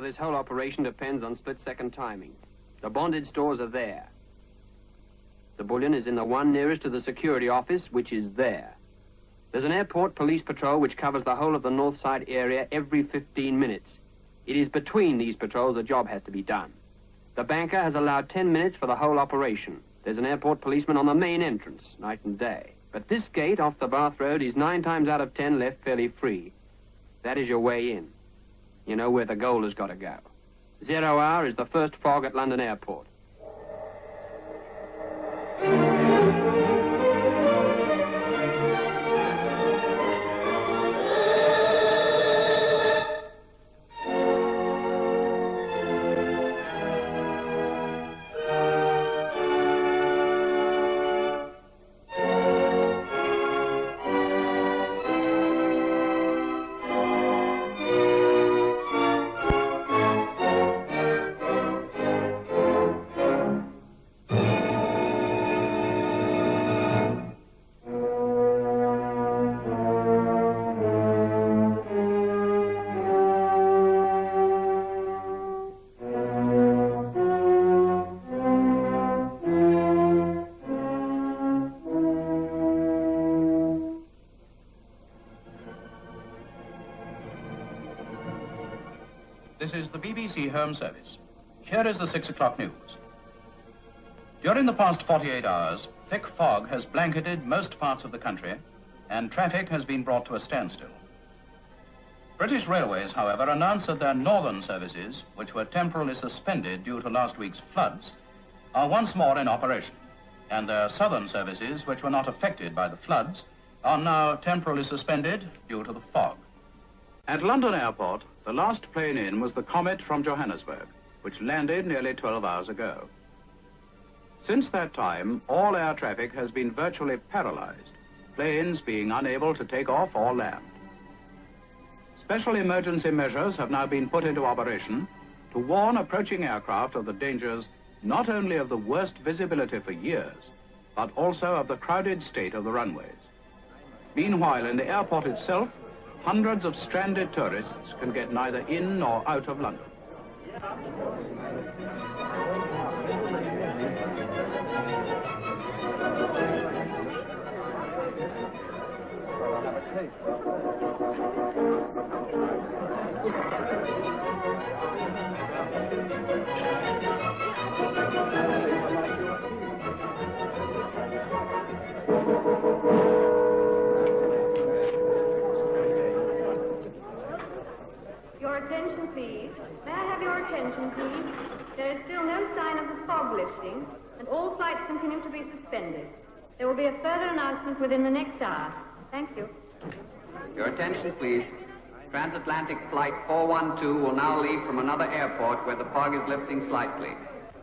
this whole operation depends on split-second timing. The bonded stores are there. The bullion is in the one nearest to the security office, which is there. There's an airport police patrol which covers the whole of the north side area every 15 minutes. It is between these patrols the job has to be done. The banker has allowed 10 minutes for the whole operation. There's an airport policeman on the main entrance, night and day. But this gate off the Bath Road is 9 times out of 10 left fairly free. That is your way in. You know where the gold has got to go. 0 hour is the first fog at London Airport. This is the BBC Home Service. Here is the 6 o'clock news. During the past 48 hours, thick fog has blanketed most parts of the country and traffic has been brought to a standstill. British Railways, however, announced that their northern services, which were temporarily suspended due to last week's floods, are once more in operation, and their southern services, which were not affected by the floods, are now temporarily suspended due to the fog. At London Airport, the last plane in was the Comet from Johannesburg, which landed nearly 12 hours ago. Since that time, all air traffic has been virtually paralyzed, planes being unable to take off or land. Special emergency measures have now been put into operation to warn approaching aircraft of the dangers not only of the worst visibility for years, but also of the crowded state of the runways. Meanwhile, in the airport itself, hundreds of stranded tourists can get neither in nor out of London. Your attention, please. May I have your attention, please? There is still no sign of the fog lifting, and all flights continue to be suspended. There will be a further announcement within the next hour. Thank you. Your attention, please. Transatlantic Flight 412 will now leave from another airport where the fog is lifting slightly.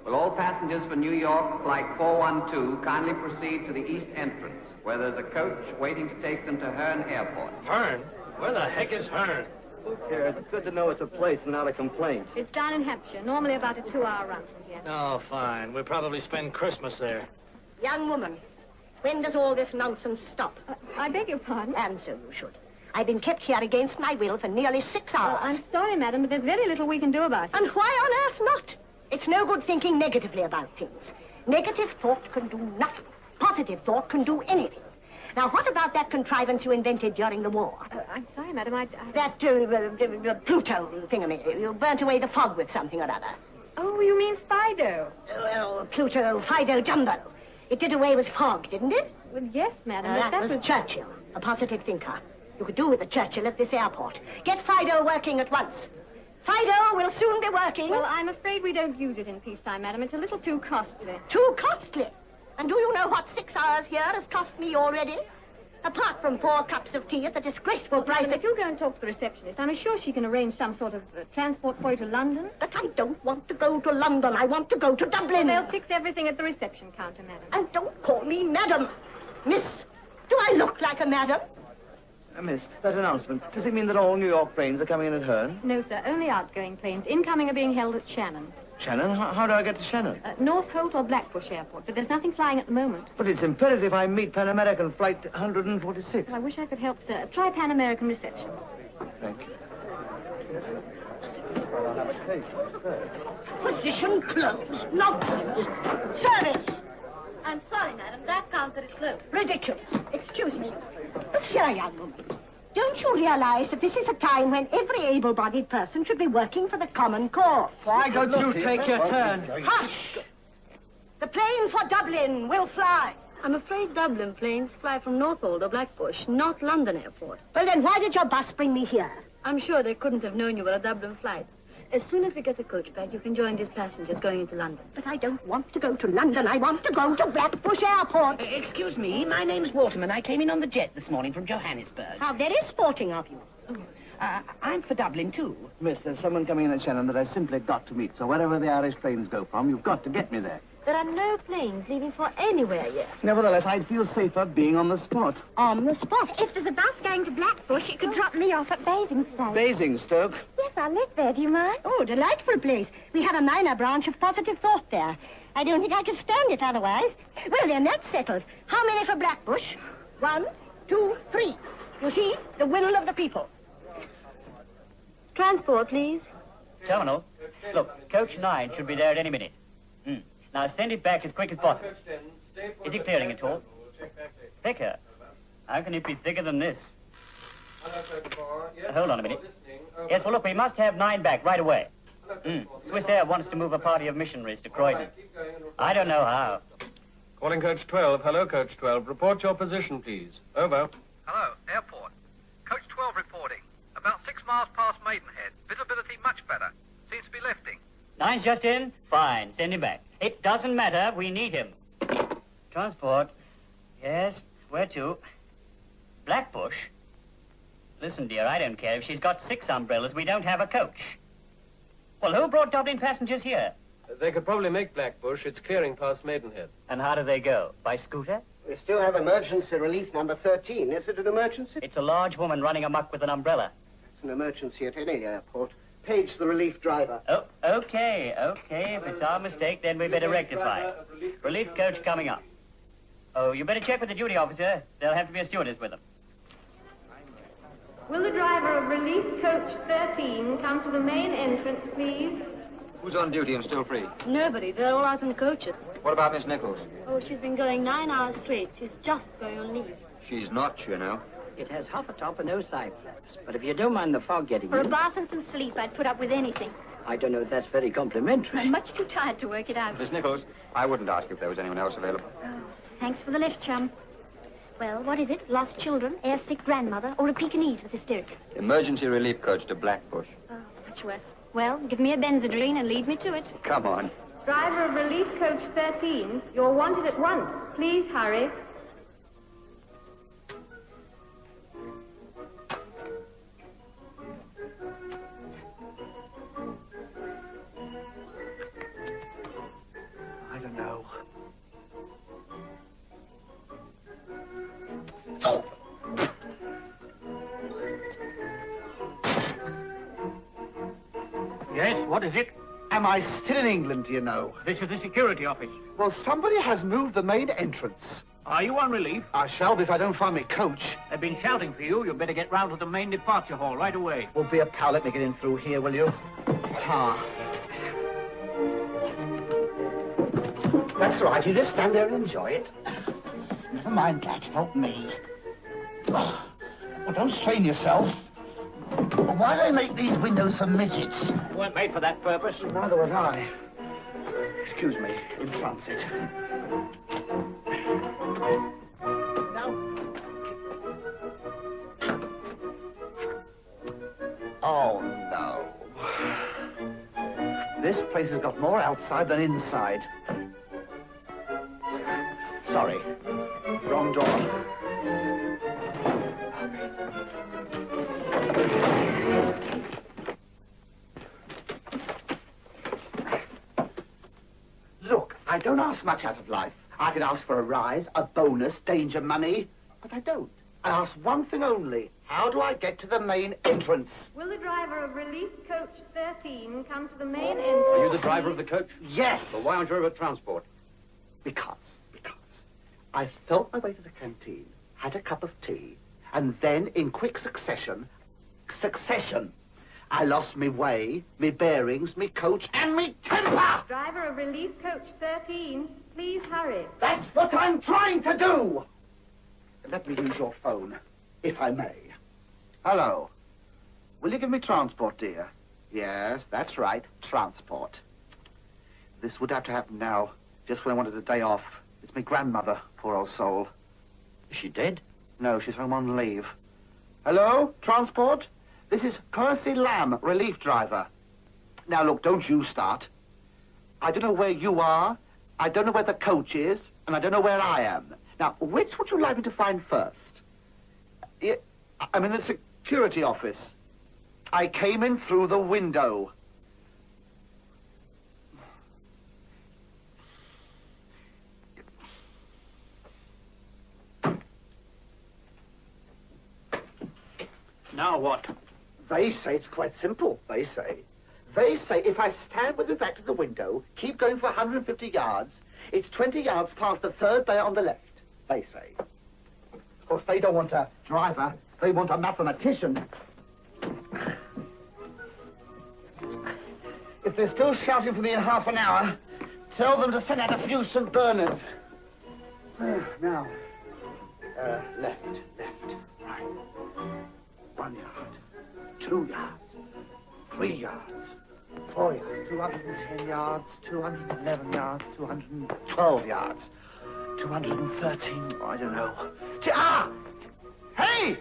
Will all passengers for New York, Flight 412, kindly proceed to the east entrance, where there's a coach waiting to take them to Herne Airport. Herne? Where the heck is Herne? Who cares? It's good to know it's a place and not a complaint. It's down in Hampshire, normally about a 2-hour run from here. Oh, fine. We'll probably spend Christmas there. Young woman, when does all this nonsense stop? I beg your pardon? And so you should. I've been kept here against my will for nearly 6 hours. Oh, I'm sorry, madam, but there's very little we can do about it. And why on earth not? It's no good thinking negatively about things. Negative thought can do nothing. Positive thought can do anything. Now, what about that contrivance you invented during the war? I'm sorry, madam, That Pluto thingamy. You burnt away the fog with something or other. Oh, you mean Fido? Well, Pluto, Fido, Jumbo. It did away with fog, didn't it? Well, yes, madam. That was Churchill, a positive thinker. You could do with the Churchill at this airport. Get Fido working at once. Fido will soon be working. Well, I'm afraid we don't use it in peacetime, madam. It's a little too costly. Too costly? And do you know what 6 hours here has cost me already? Apart from 4 cups of tea at the disgraceful price If you'll go and talk to the receptionist, I'm sure she can arrange some sort of transport for you to London. But I don't want to go to London. I want to go to Dublin. Well, they'll fix everything at the reception counter, madam. And don't call me madam. Miss, do I look like a madam? Miss, that announcement, does it mean that all New York planes are coming in at Herne? No, sir, only outgoing planes. Incoming are being held at Shannon. Shannon? How do I get to Shannon? North Holt or Blackbush Airport, but there's nothing flying at the moment. But it's imperative I meet Pan American Flight 146. Well, I wish I could help, sir. Try Pan American reception. Thank you. I'll have a cake. Position closed. Nonsense. Service. I'm sorry, madam. That counter is closed. Ridiculous. Excuse me. Look here, young woman. Don't you realize that this is a time when every able-bodied person should be working for the common cause? Why don't you take your turn? Hush! The plane for Dublin will fly. I'm afraid Dublin planes fly from Northolt or Blackbush, not London Airport. Well, then why did your bus bring me here? I'm sure they couldn't have known you were a Dublin flight. As soon as we get the coach back, you can join these passengers going into London. But I don't want to go to London. I want to go to Blackbush Airport. Excuse me, my name's Waterman. I came in on the jet this morning from Johannesburg. How very sporting of you. I'm for Dublin, too. Miss, there's someone coming in at Shannon that I simply got to meet, so wherever the Irish planes go from, you've got to get me there. There are no planes leaving for anywhere yet. Nevertheless, I'd feel safer being on the spot. On the spot. If there's a bus going to Blackbush, you could drop me off at Basingstoke. Basingstoke? Yes, I live there. Do you mind? Oh, delightful place. We have a minor branch of positive thought there. I don't think I could stand it otherwise. Well, then, that's settled. How many for Blackbush? 1, 2, 3. You see, the will of the people. Transport, please. Terminal. Look, coach 9 should be there at any minute. Now send it back as quick as possible. Is it clearing at all? Thicker? How can it be thicker than this? Hold on a minute. Yes, well, look, we must have 9 back right away. Swiss Air wants to move a party of missionaries to Croydon. I don't know how. Calling coach 12. Hello, coach 12. Report your position, please. Over. Hello, airport. Coach 12 reporting. About 6 miles past Maidenhead. Visibility much better. Seems to be lifting. 9's just in? Fine, send him back. It doesn't matter, we need him. Transport. Yes, where to? Blackbush? Listen, dear, I don't care if she's got 6 umbrellas. We don't have a coach. Well, who brought Dublin passengers here? They could probably make Blackbush. It's clearing past Maidenhead. And how do they go? By scooter? We still have emergency relief number 13. Is it an emergency? It's a large woman running amok with an umbrella. It's an emergency at any airport. Page the relief driver. Oh, okay. If it's our mistake, then we better rectify. Relief coach coming up. Oh, you better check with the duty officer. There'll have to be a stewardess with them. Will the driver of relief coach 13 come to the main entrance, please? Who's on duty and still free? Nobody. They're all out on coaches. What about Miss Nichols? Oh, she's been going 9 hours straight. She's just going on leave. She's not, you know. It has half a top and no side flaps. But if you don't mind the fog getting For in... a bath and some sleep, I'd put up with anything. I don't know if that's very complimentary. I'm much too tired to work it out. Miss Nichols, I wouldn't ask if there was anyone else available. Oh, thanks for the lift, chum. Well, what is it? Lost children, air-sick grandmother, or a Pekingese with hysterics? Emergency relief coach to Blackbush. Oh, much worse. Well, give me a Benzedrine and lead me to it. Come on. Driver of relief coach 13, you're wanted at once. Please hurry. I don't know. Yes, what is it? Am I still in England, do you know? This is the security office. Well, somebody has moved the main entrance. Are you on relief? I shall be if I don't find my coach. They've been shouting for you. You'd better get round to the main departure hall right away. Well, be a pal, let me get in through here, will you? Ta. That's right. You just stand there and enjoy it. Never mind that. Help me. Oh, well, don't strain yourself. Well, why do they make these windows for midgets? You weren't made for that purpose. Neither was I. Excuse me, in transit. Oh, no. This place has got more outside than inside. Sorry. Wrong door. Look, I don't ask much out of life. I could ask for a rise, a bonus, danger money, but I don't. I ask one thing only. How do I get to the main entrance? Will the driver of relief coach 13 come to the main entrance? Are you the driver of the coach? Yes. Well, why aren't you over at transport? Because I felt my way to the canteen, had a cup of tea, and then, in quick succession, I lost me way, me bearings, me coach, and me temper! Driver of Relief Coach 13, please hurry. That's what I'm trying to do! Let me use your phone, if I may. Hello. Will you give me transport, dear? Yes, that's right, transport. This would have to happen now, just when I wanted a day off. It's my grandmother, poor old soul. Is she dead? No, she's home on leave. Hello, transport? This is Percy Lamb, relief driver. Now, look, don't you start. I don't know where you are, I don't know where the coach is, and I don't know where I am. Now, which would you like me to find first? I'm in the security office. I came in through the window. Now what? They say it's quite simple, they say. They say if I stand with my back to the window, keep going for 150 yards, it's 20 yards past the third bay on the left, they say. Of course, they don't want a driver, they want a mathematician. If they're still shouting for me in half an hour, tell them to send out a few St. Bernards. Now, left, right. 1 yard, 2 yards, 3 yards, 4 yards, 210 yards, 211 yards, 212 yards, 213, I don't know. Hey!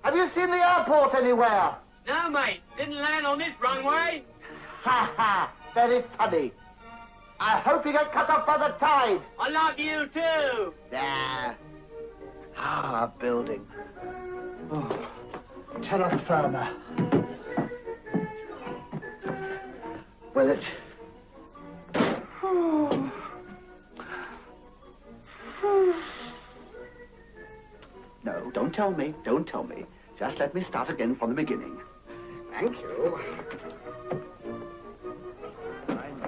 Have you seen the airport anywhere? No, mate. Didn't land on this runway. Ha ha! Very funny. I hope you get cut off by the tide. I love you too. There. Ah, building. Oh. Terra firma. Will it? No, don't tell me. Don't tell me. Just let me start again from the beginning. Thank you.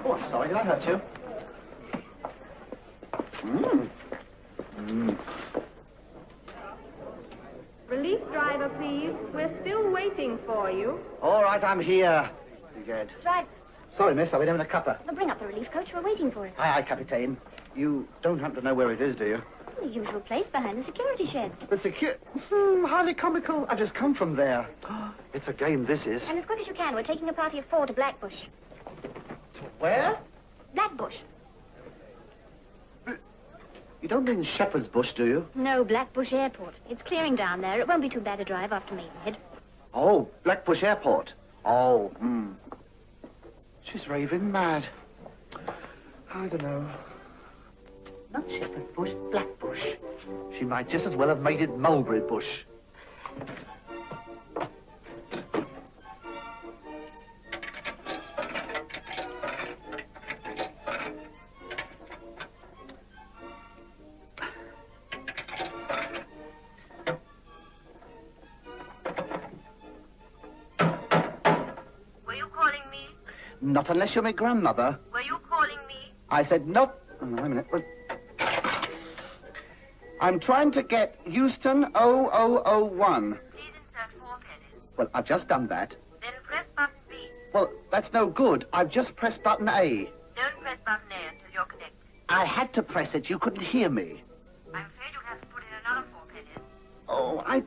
Oh, I'm sorry. Did I hurt you? Relief driver, please. We're still waiting for you. All right, I'm here. You good? Drive. Sorry, miss. I've been having a cuppa. Well, bring up the relief coach. We're waiting for it. Aye, Captain. You don't happen to know where it is, do you? The usual place behind the security sheds. The highly comical. I've just come from there. It's a game, this is. And as quick as you can, we're taking a party of 4 to Blackbush. Where? Blackbush. You don't mean Shepherd's Bush, do you? No, Blackbush Airport. It's clearing down there. It won't be too bad a drive after Maidenhead. Oh, Blackbush Airport. Oh, She's raving mad. I don't know. Not Shepherd's Bush, Blackbush. She might just as well have made it Mulberry Bush. Not unless you're my grandmother. Were you calling me? I said not... Oh, wait a minute. I'm trying to get Houston 0001. Please insert 4 pennies. Well, I've just done that. Then press button B. Well, that's no good. I've just pressed button A. Don't press button A until you're connected. I had to press it. You couldn't hear me. I'm afraid you'll have to put in another 4 pennies. Oh, I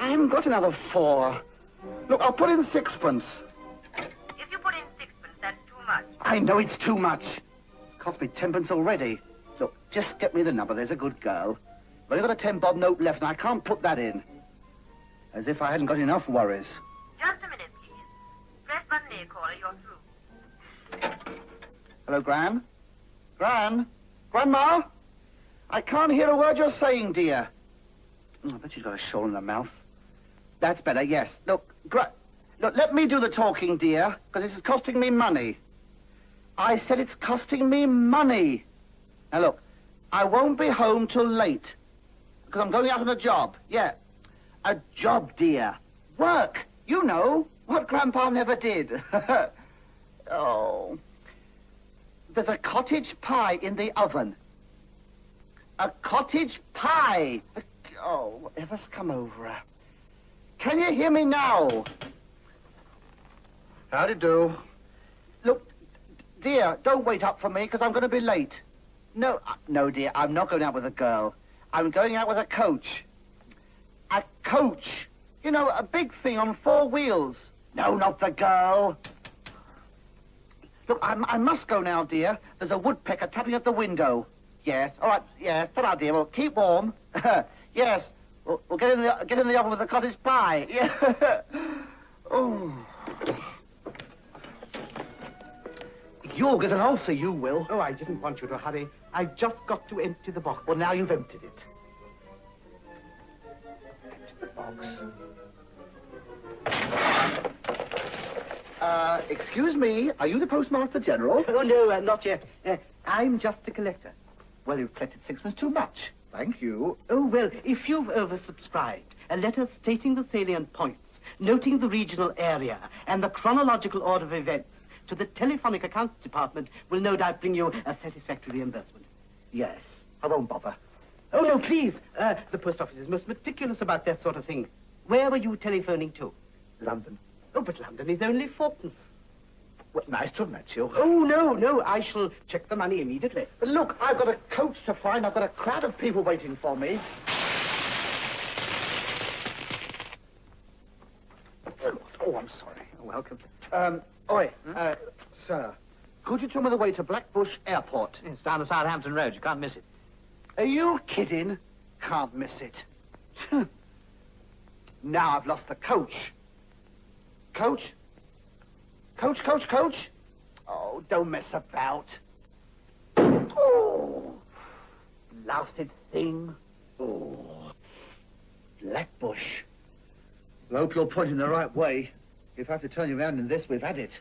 haven't got another 4. Look, I'll put in 6pence. If you put in 6pence, that's too much. I know it's too much. It's cost me 10pence already. Look, just get me the number. There's a good girl. I've only got a 10-bob note left, and I can't put that in. As if I hadn't got enough worries. Just a minute, please. Press button A, caller. You're through. Hello, Gran? Gran? Grandma? I can't hear a word you're saying, dear. Oh, I bet she's got a shawl in her mouth. That's better, yes. Look, look, let me do the talking, dear, because this is costing me money. I said it's costing me money. Now, look, I won't be home till late, because I'm going out on a job. Yeah, a job, dear. Work. You know, what Grandpa never did. Oh. There's a cottage pie in the oven. A cottage pie. Oh, whatever's come over her. Can you hear me now? Howdy do. Look, dear, don't wait up for me, because I'm going to be late. No, no, dear, I'm not going out with a girl. I'm going out with a coach. A coach? You know, a big thing on 4 wheels. No, not the girl. Look, I must go now, dear. There's a woodpecker tapping at the window. Yes, all right, yes. Ta-ra, dear. Well, keep warm. Yes, we'll get in the oven with the cottage pie. Yeah. Oh. You'll get an ulcer, you will. Oh, I didn't want you to hurry. I've just got to empty the box. Well, now you've emptied it. Empty the box. Excuse me, are you the Postmaster General? Oh, no, not yet. I'm just a collector. Well, you've collected 6 too much. Thank you. Oh, well, if you've oversubscribed, a letter stating the salient points, noting the regional area, and the chronological order of events to the telephonic accounts department will no doubt bring you a satisfactory reimbursement. Yes, I won't bother. Oh, no, please. The post office is most meticulous about that sort of thing. Where were you telephoning to? London. Oh, but London is only 4pence. Well, nice to have met you. Oh, no, I shall check the money immediately. But look, I've got a coach to find. I've got a crowd of people waiting for me. Oh, I'm sorry. Oh, welcome. Sir, could you tell me the way to Blackbush Airport? It's down the Southampton Road. You can't miss it. Are you kidding? Can't miss it. Now I've lost the coach. Coach? Coach? Oh, don't mess about. Oh, blasted thing. Oh, Blackbush. I hope you're pointing the right way. If I have to turn you around in this, we've had it.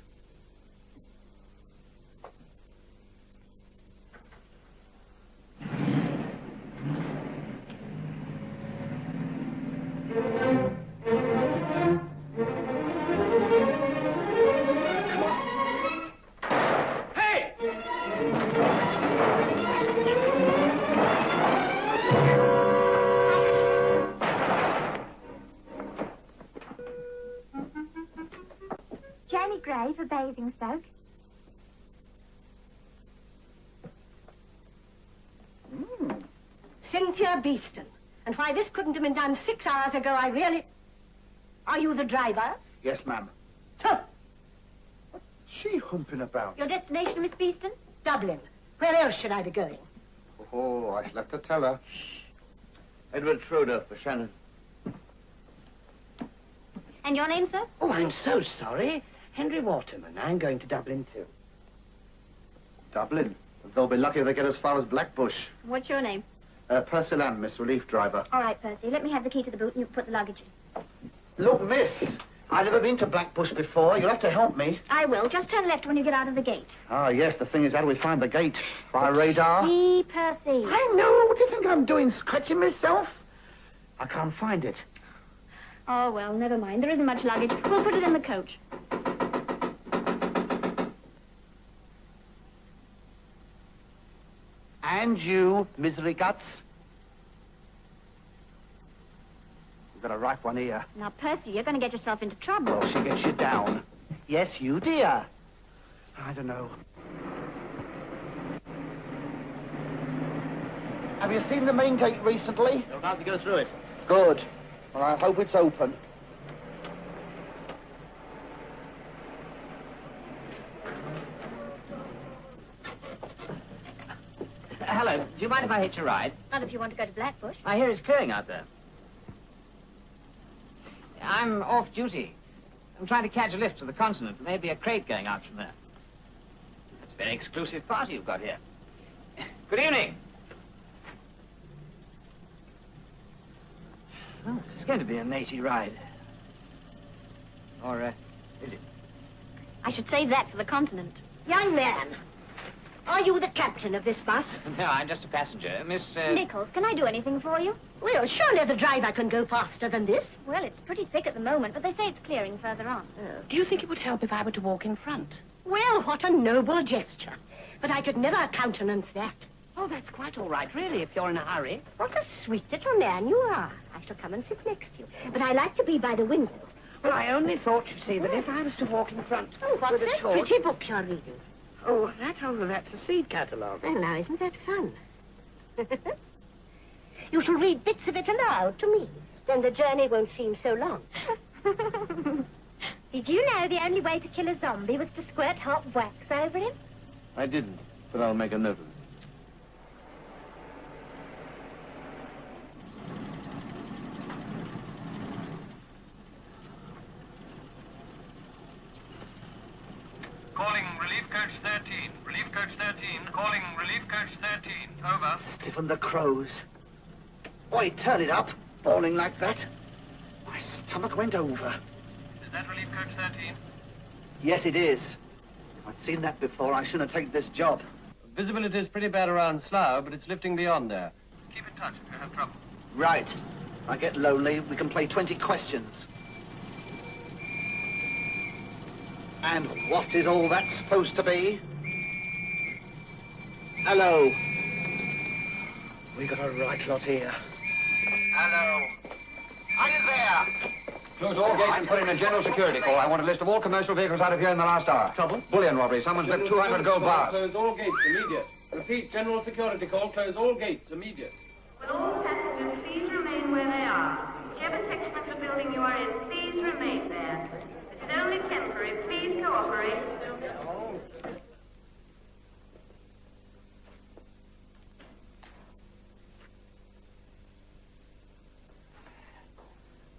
For Basingstoke. Cynthia Beeston. And why this couldn't have been done 6 hours ago, I really... Are you the driver? Yes, ma'am. Huh. What's she humping about? Your destination, Miss Beeston? Dublin. Where else should I be going? Oh, I shall have to tell her. Edward Schroeder for Shannon. And your name, sir? Oh, I'm so sorry. Henry Waterman. I'm going to Dublin, too. Dublin? They'll be lucky if they get as far as Blackbush. What's your name? Percy Lamb, Miss Relief Driver. All right, Percy. Let me have the key to the boot and you can put the luggage in. Look, miss, I've never been to Blackbush before. You'll have to help me. I will. Just turn left when you get out of the gate. Ah, yes, the thing is, how do we find the gate? By radar? See, Percy. I know. What do you think I'm doing, scratching myself? I can't find it. Oh, well, never mind. There isn't much luggage. We'll put it in the coach. And you, misery guts. You've got a ripe one here. Now, Percy, you're going to get yourself into trouble. Well, she gets you down. Yes, you, dear. I don't know. Have you seen the main gate recently? You're about to go through it. Good. Well, I hope it's open. Hello, do you mind if I hitch a ride? Not if you want to go to Blackbush. I hear it's clearing out there. I'm off duty. I'm trying to catch a lift to the continent. There may be a crate going out from there. It's a very exclusive party you've got here. Good evening. Oh, this is going to be a matey ride. Or, is it? I should save that for the continent. Young man, are you the captain of this bus? No, I'm just a passenger. Miss, Nichols, can I do anything for you? Well, surely the driver can go faster than this. Well, it's pretty thick at the moment, but they say it's clearing further on. Do you think it would help if I were to walk in front? Well, what a noble gesture. But I could never countenance that. Oh, that's quite all right, really, if you're in a hurry. What a sweet little man you are. I shall come and sit next to you. But I like to be by the window. Well, I only thought, you see, that if I was to walk in front Oh, what's with a that torch... pretty book you're reading? Oh, that's a seed catalogue. Well, now, isn't that fun? You shall read bits of it aloud to me. Then the journey won't seem so long. Did you know the only way to kill a zombie was to squirt hot wax over him? I didn't, but I'll make a note of it. Calling Relief Coach 13. Relief Coach 13. Calling Relief Coach 13. Over. Stiffen the crows. Boy, turn it up. Falling like that. My stomach went over. Is that Relief Coach 13? Yes, it is. I'd seen that before. I shouldn't have taken this job. Visibility is pretty bad around Slough, but it's lifting beyond there. Keep in touch if you have trouble. Right. If I get lonely, we can play 20 questions. And what is all that supposed to be? Hello. We got a right lot here. Hello. Are you there? Close all gates and put in a general security call. I want a list of all commercial vehicles out of here in the last hour. Trouble? Bullion robbery. Someone's left 200 gold bars. Close all gates, immediate. Repeat, general security call. Close all gates, immediate. Will all passengers please remain where they are? Whichever section of the building you are in, please remain there. This is only temporary. Please cooperate.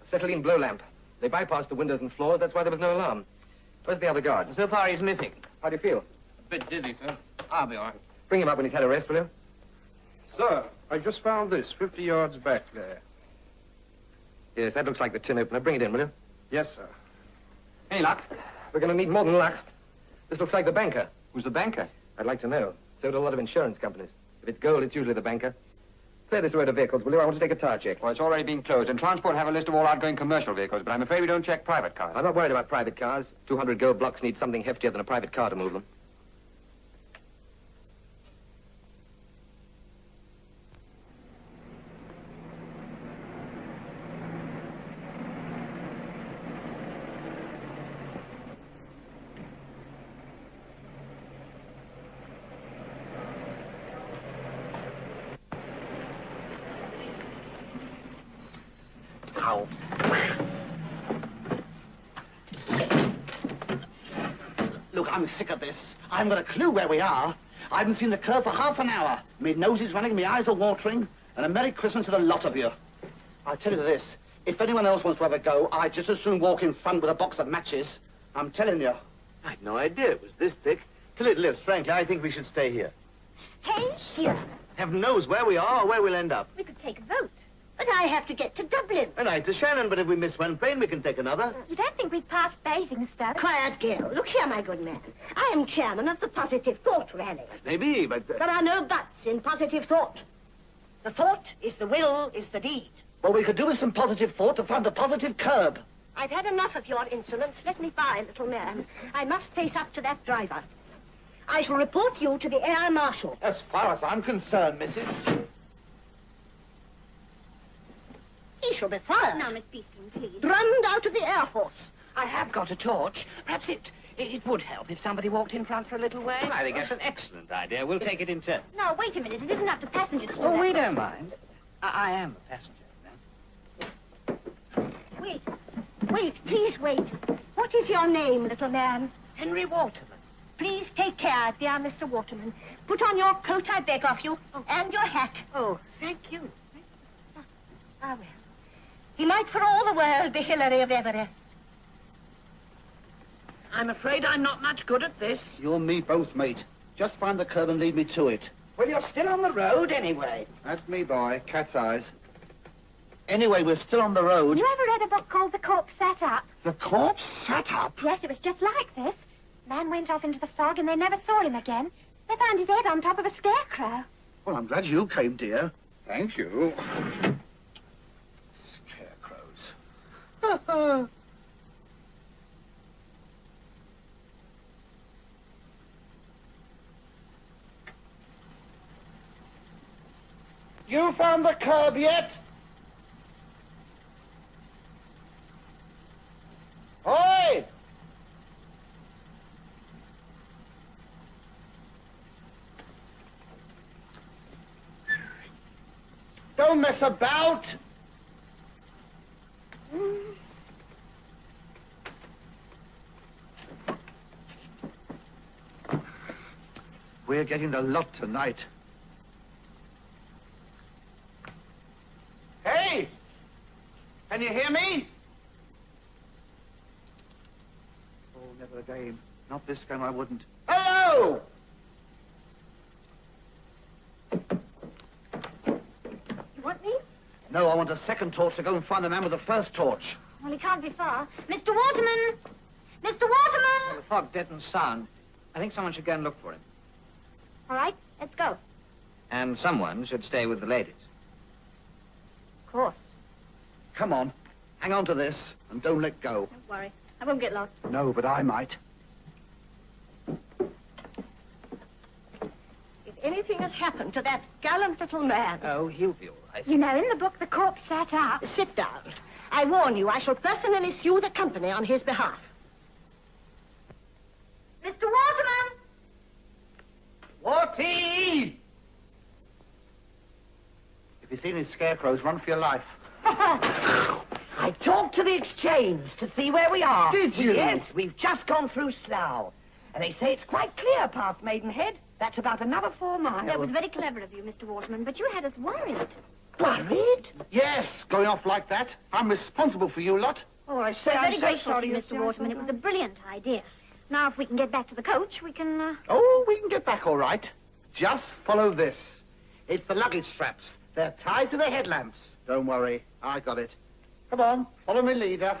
Acetylene blow lamp. They bypassed the windows and floors. That's why there was no alarm. Where's the other guard? So far, he's missing. How do you feel? A bit dizzy, sir. I'll be all right. Bring him up when he's had a rest, will you? Sir, I just found this 50 yards back there. Yes, that looks like the tin opener. Bring it in, will you? Yes, sir. Any luck? We're going to need more than luck. This looks like the banker. Who's the banker? I'd like to know. So do a lot of insurance companies. If it's gold, it's usually the banker. Clear this road of vehicles, will you? I want to take a tire check. Well, it's already been closed, and transport have a list of all outgoing commercial vehicles, but I'm afraid we don't check private cars. I'm not worried about private cars. 200 gold blocks need something heftier than a private car to move them. Ow. Look, I'm sick of this. I haven't got a clue where we are. I haven't seen the curve for half an hour. My nose is running, my eyes are watering, and a Merry Christmas to the lot of you. I'll tell you this. If anyone else wants to have a go, I'd just as soon walk in front with a box of matches. I'm telling you. I'd no idea it was this thick. Till it lifts, frankly, I think we should stay here. Stay here. Heaven knows where we are or where we'll end up. We could take a vote. But I have to get to Dublin. And I to Shannon, but if we miss one train, we can take another. You don't think we've passed Basingstoke? Quiet, girl. Look here, my good man. I am chairman of the Positive Thought Rally. Maybe, but... There are no buts in positive thought. The thought is the will, is the deed. Well, we could do with some positive thought to find the positive curb. I've had enough of your insolence. Let me by, little man. I must face up to that driver. I shall report you to the Air Marshal. As far as I'm concerned, Mrs. He shall be fired. Now, Miss Beeston, please. Drummed out of the Air Force. I have got a torch. Perhaps it would help if somebody walked in front for a little way. I think that's an excellent idea. We'll take it in turn. No, wait a minute. It isn't up to passengers. to do Oh, that. we don't mind. I am a passenger. Wait. Wait, please wait. What is your name, little man? Henry Waterman. Please take care, dear Mr. Waterman. Put on your coat, I beg of you, and your hat. Oh, thank you. Ah, well. He might for all the world be Hillary of Everest. I'm afraid I'm not much good at this. You and me both, mate. Just find the curb and lead me to it. Well, you're still on the road anyway. That's me, boy. Cat's eyes. Anyway, we're still on the road. You ever read a book called The Corpse Sat Up? The corpse sat up? Yes, it was just like this. Man went off into the fog and they never saw him again. They found his head on top of a scarecrow. Well, I'm glad you came, dear. Thank you. Scarecrows. You found the curb yet? Don't mess about. We're getting the lot tonight. Hey! Can you hear me? Oh, never again. Not this time I wouldn't. Hello! You want me? No, I want a second torch to go and find the man with the first torch. Well, he can't be far. Mr. Waterman! Mr. Waterman! Well, the fog deadened sound. I think someone should go and look for him. All right, let's go. And someone should stay with the ladies. Of course. Come on. Hang on to this and don't let go. Don't worry. I won't get lost. No, but I might. If anything has happened to that gallant little man... Oh, he'll be all right. You know, in the book, the corpse sat up. Sit down. I warn you, I shall personally sue the company on his behalf. Mr. Waterman! Warty! If you've seen his scarecrows, run for your life. I talked to the exchange to see where we are. Did you? Yes, we've just gone through Slough. And they say it's quite clear past Maidenhead. That's about another 4 miles. That was very clever of you, Mr. Waterman, but you had us worried. Worried? Yes, going off like that. I'm responsible for you lot. Oh, I say, We're I'm very so grateful to sorry, you, Mr. Waterman. It was a brilliant idea. Now, if we can get back to the coach, we can, Oh, we can get back all right. Just follow this. It's the luggage straps. They're tied to the headlamps. Don't worry, I got it. Come on, follow me, leader.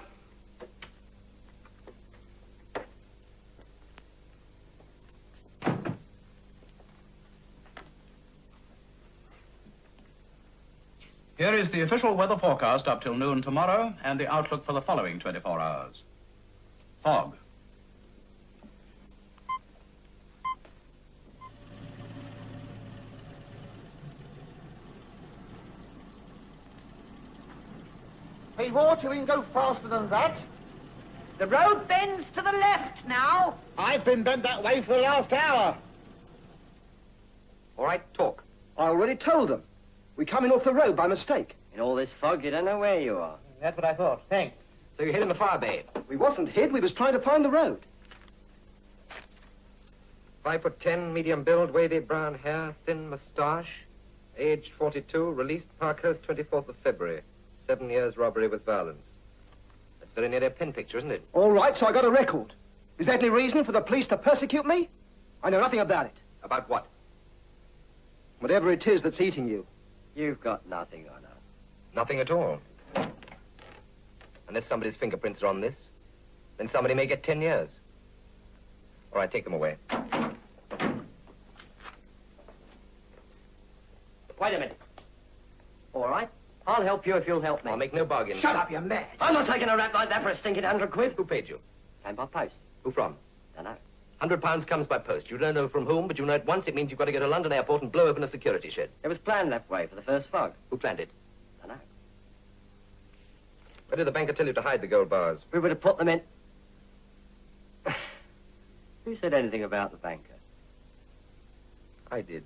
Here is the official weather forecast up till noon tomorrow and the outlook for the following 24 hours. Fog. Hey, Water, we can go faster than that. The road bends to the left now. I've been bent that way for the last hour. All right, talk. I already told them. We're coming off the road by mistake. In all this fog, you don't know where you are. That's what I thought. Thanks. So you hid in the fire bay. We wasn't hid, we was trying to find the road. 5'10", medium build, wavy brown hair, thin moustache, aged 42, released Parkhurst 24th of February. 7 years robbery with violence. That's very nearly a pen picture, isn't it? All right, so I got a record. Is that any reason for the police to persecute me? I know nothing about it. About what? Whatever it is that's eating you. You've got nothing on us. Nothing at all. Unless somebody's fingerprints are on this, then somebody may get 10 years. All right, take them away. Wait a minute. All right. I'll help you if you'll help me. I'll make no bargain. Shut up, you're mad. I'm not taking a rap like that for a stinking £100. Who paid you? Came by post. Who from? Dunno. £100 comes by post. You don't know from whom, but you know at once it means you've got to go to London airport and blow open a security shed. It was planned that way for the first fog. Who planned it? Dunno. Where did the banker tell you to hide the gold bars? We would have put them in... Who said anything about the banker? I did.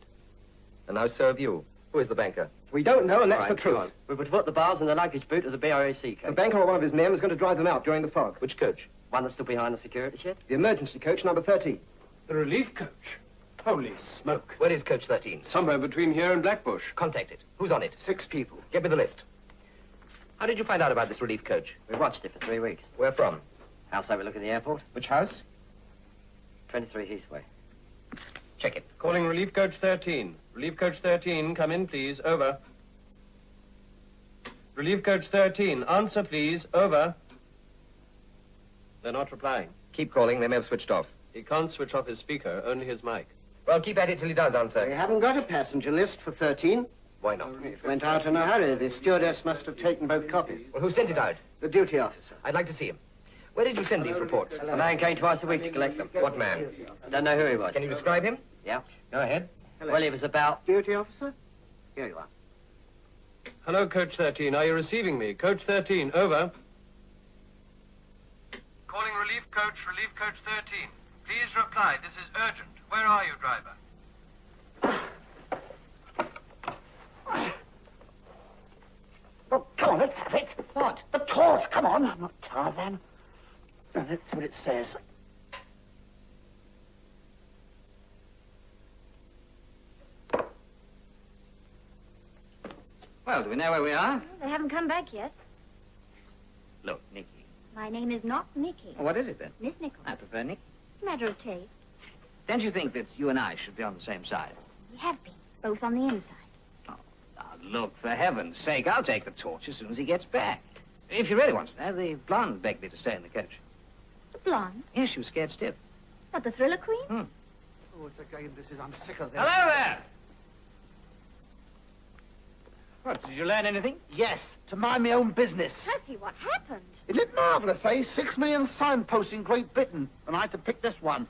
And now so have you. Who is the banker? We don't know, and that's All right, the truth. go on. We would have put the bars in the luggage boot of the BRAC coach. The banker or one of his men was going to drive them out during the fog. Which coach? One that stood behind the security shed. The emergency coach, number 13. The relief coach? Holy smoke. Where is coach 13? Somewhere between here and Blackbush. Contact it. Who's on it? 6 people. Give me the list. How did you find out about this relief coach? We watched it for 3 weeks. Where from? House overlooking the airport. Which house? 23 Heathway. Check it. Calling relief coach 13. Relief coach 13, come in, please. Over. Relief coach 13, answer, please. Over. They're not replying. Keep calling. They may have switched off. He can't switch off his speaker, only his mic. Well, keep at it till he does answer. We haven't got a passenger list for 13. Why not? It went out in a hurry. The stewardess must have taken both copies. Well, who sent it out? The duty officer. I'd like to see him. Where did you send these reports? A man came twice a week to collect them. What man? I don't know who he was. Can you describe him? Yeah. Go ahead. Well, he was about... Duty officer? Here you are. Hello, coach 13. Are you receiving me? Coach 13, over. Calling relief coach 13. Please reply. This is urgent. Where are you, driver? Come on, let's have it. What? The torch, come on. I'm not Tarzan. Now, let's see what it says. Well, do we know where we are? They haven't come back yet. Look, Nicky. My name is not Nicky. Well, what is it then? Miss Nichols. I prefer Nicky. It's a matter of taste. Don't you think that you and I should be on the same side? We have been, both on the inside. Now, look, for heaven's sake, I'll take the torch as soon as he gets back. If you really want to know, the blonde begged me to stay in the coach. The blonde? Yes, she was scared stiff. What, the Thriller Queen? Oh, it's okay. I'm sick of this. Hello there! What, did you learn anything? Yes, to mind my own business. Percy, what happened? Isn't it marvellous, eh? 6 million signposts in Great Britain, and I had to pick this one.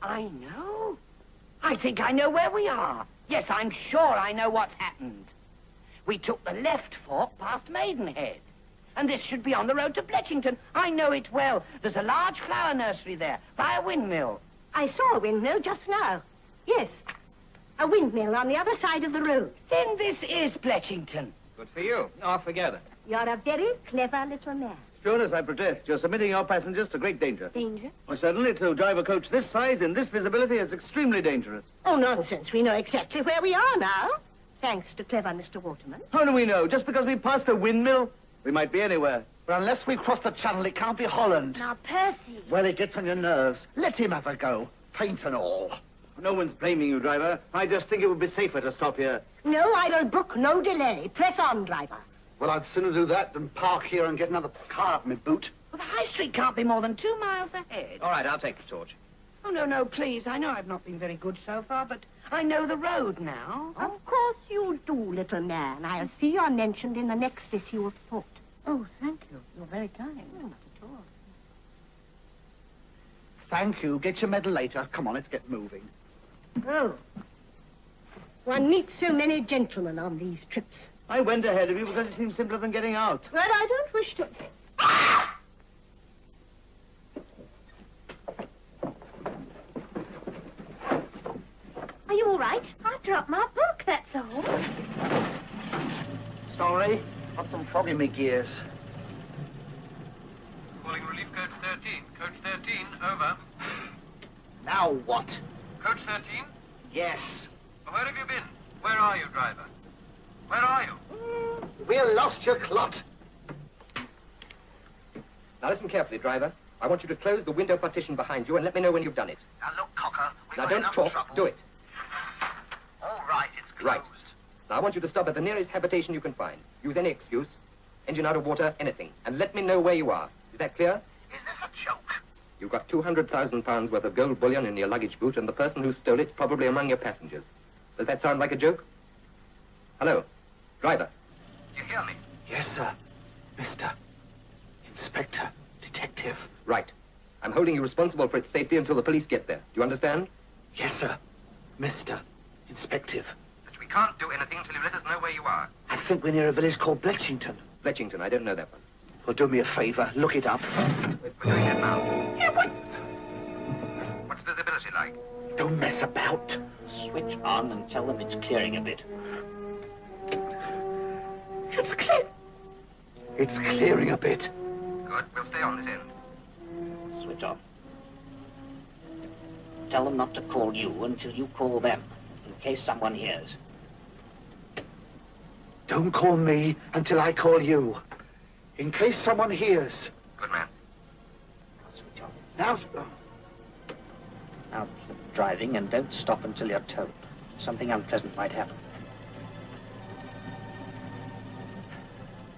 I know. I think I know where we are. Yes, I'm sure I know what's happened. We took the left fork past Maidenhead. And this should be on the road to Bletchington. I know it well. There's a large flower nursery there, by a windmill. I saw a windmill just now. Yes, a windmill on the other side of the road. Then this is Bletchington. Good for you. Off together. You're a very clever little man. Jonas, I protest. You're submitting your passengers to great danger. Danger? Well, certainly, to drive a coach this size in this visibility is extremely dangerous. Oh, nonsense. We know exactly where we are now. Thanks to clever Mr. Waterman. How do we know? Just because we passed a windmill? We might be anywhere. But unless we cross the channel, it can't be Holland. Now, Percy. Well, it gets on your nerves. Let him have a go. Paint and all. No one's blaming you, driver. I just think it would be safer to stop here. No, I will brook no delay. Press on, driver. Well, I'd sooner do that than park here and get another car up my boot. Well, the High Street can't be more than 2 miles ahead. All right, I'll take the torch. Oh, no, please. I know I've not been very good so far, but I know the road now. Of course you do, little man. I'll see you're mentioned in the next issue of Thought. Oh, thank you. You're very kind. Oh, not at all. Thank you. Get your medal later. Come on, let's get moving. Oh. One meets so many gentlemen on these trips. I went ahead of you because it seemed simpler than getting out. Well, I don't wish to... Are you all right? I dropped my book, that's all. Sorry. Got some fog in my gears. Calling relief coach 13. Coach 13, over. Now what? Coach 13? Yes. Well, where have you been? Where are you, driver? Where are you? We're lost, you clot. Now listen carefully, driver. I want you to close the window partition behind you and let me know when you've done it. Now look, Cocker. Now don't talk. Do it. All right, it's closed. Right. Now I want you to stop at the nearest habitation you can find. Use any excuse. Engine out of water, anything. And let me know where you are. Is that clear? Is this a joke? You've got £200,000 worth of gold bullion in your luggage boot, and the person who stole it probably among your passengers. Does that sound like a joke? Hello? Driver? You hear me? Yes, sir. Mr. Inspector. Detective. Right. I'm holding you responsible for its safety until the police get there. Do you understand? Yes, sir. Mr. Inspective. But we can't do anything until you let us know where you are. I think we're near a village called Bletchington. Bletchington, I don't know that one. Well, do me a favor. Look it up. We're doing it now. Yeah, what? What's visibility like? Don't mess about. Switch on and tell them it's clearing a bit. It's clear. It's clearing a bit. Good. We'll stay on this end. Switch off. Tell them not to call you until you call them, in case someone hears. Don't call me until I call you. In case someone hears. Good man. Switch off. Now... Now keep driving and don't stop until you're told. Something unpleasant might happen.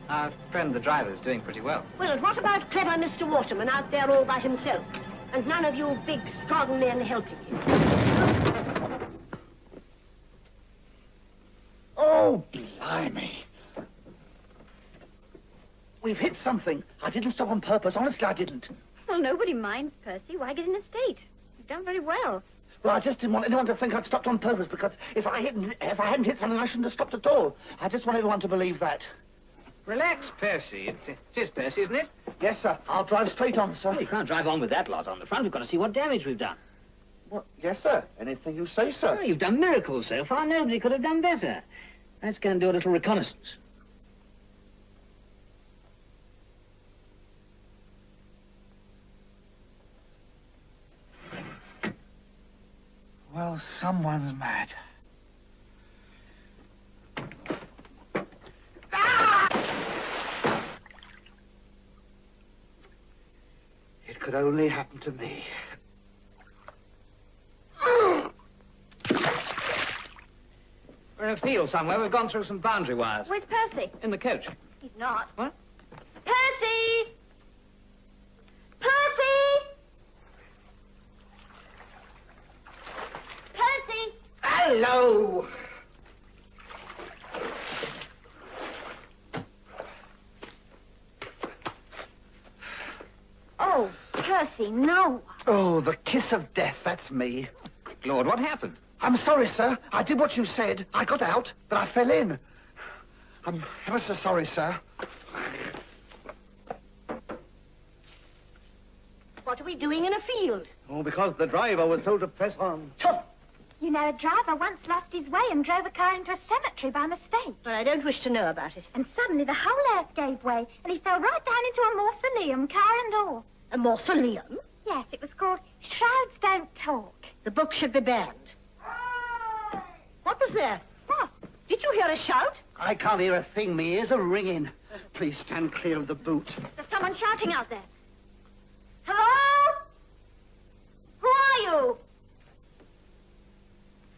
Our friend the driver is doing pretty well. Well, what about clever Mr. Waterman out there all by himself? And none of you big, strong men helping him. Oh, blimey. We've hit something. I didn't stop on purpose. Honestly, I didn't. Well, nobody minds, Percy. Why get in a state? You've done very well. Well, I just didn't want anyone to think I'd stopped on purpose, because if I hadn't hit something, I shouldn't have stopped at all. I just want everyone to believe that. Relax, Percy. It is Percy, isn't it? Yes, sir. I'll drive straight on, sir. Well, you can't drive on with that lot on the front. We've got to see what damage we've done. What? Yes, sir. Anything you say, sir. Oh, you've done miracles so far. Nobody could have done better. Let's go and do a little reconnaissance. Well, someone's mad. It could only happen to me. We're in a field somewhere. We've gone through some boundary wires. Where's Percy? In the coach. He's not. What? Percy! Percy! Percy! Hello! Oh, Percy, no. Oh, the kiss of death, that's me. Good Lord, what happened? I'm sorry, sir. I did what you said. I got out, but I fell in. I'm ever so sorry, sir. What are we doing in a field? Oh, because the driver was told to press on. You know, a driver once lost his way and drove a car into a cemetery by mistake. Well, I don't wish to know about it. And suddenly the whole earth gave way, and he fell right down into a mausoleum, car and all. A mausoleum? Yes, it was called Shrouds Don't Talk. The book should be banned. What was that? What? Did you hear a shout? I can't hear a thing. My ears are ringing. Please stand clear of the boot. There's someone shouting out there. Hello? Who are you?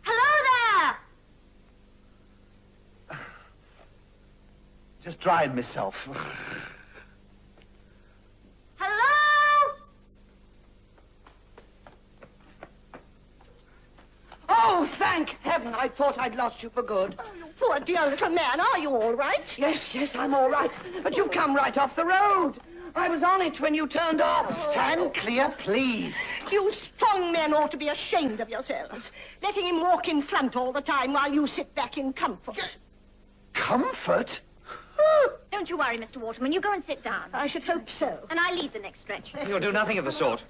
Hello there! Just drying myself. Hello? Oh, thank heaven. I thought I'd lost you for good. Oh, you poor dear little man. Are you all right? Yes, I'm all right. But you've come right off the road. I was on it when you turned off. Stand clear, please. You strong men ought to be ashamed of yourselves. Letting him walk in front all the time while you sit back in comfort. Comfort? Don't you worry, Mr. Waterman. You go and sit down. I should hope so. And I lead the next stretch. You'll do nothing of the sort.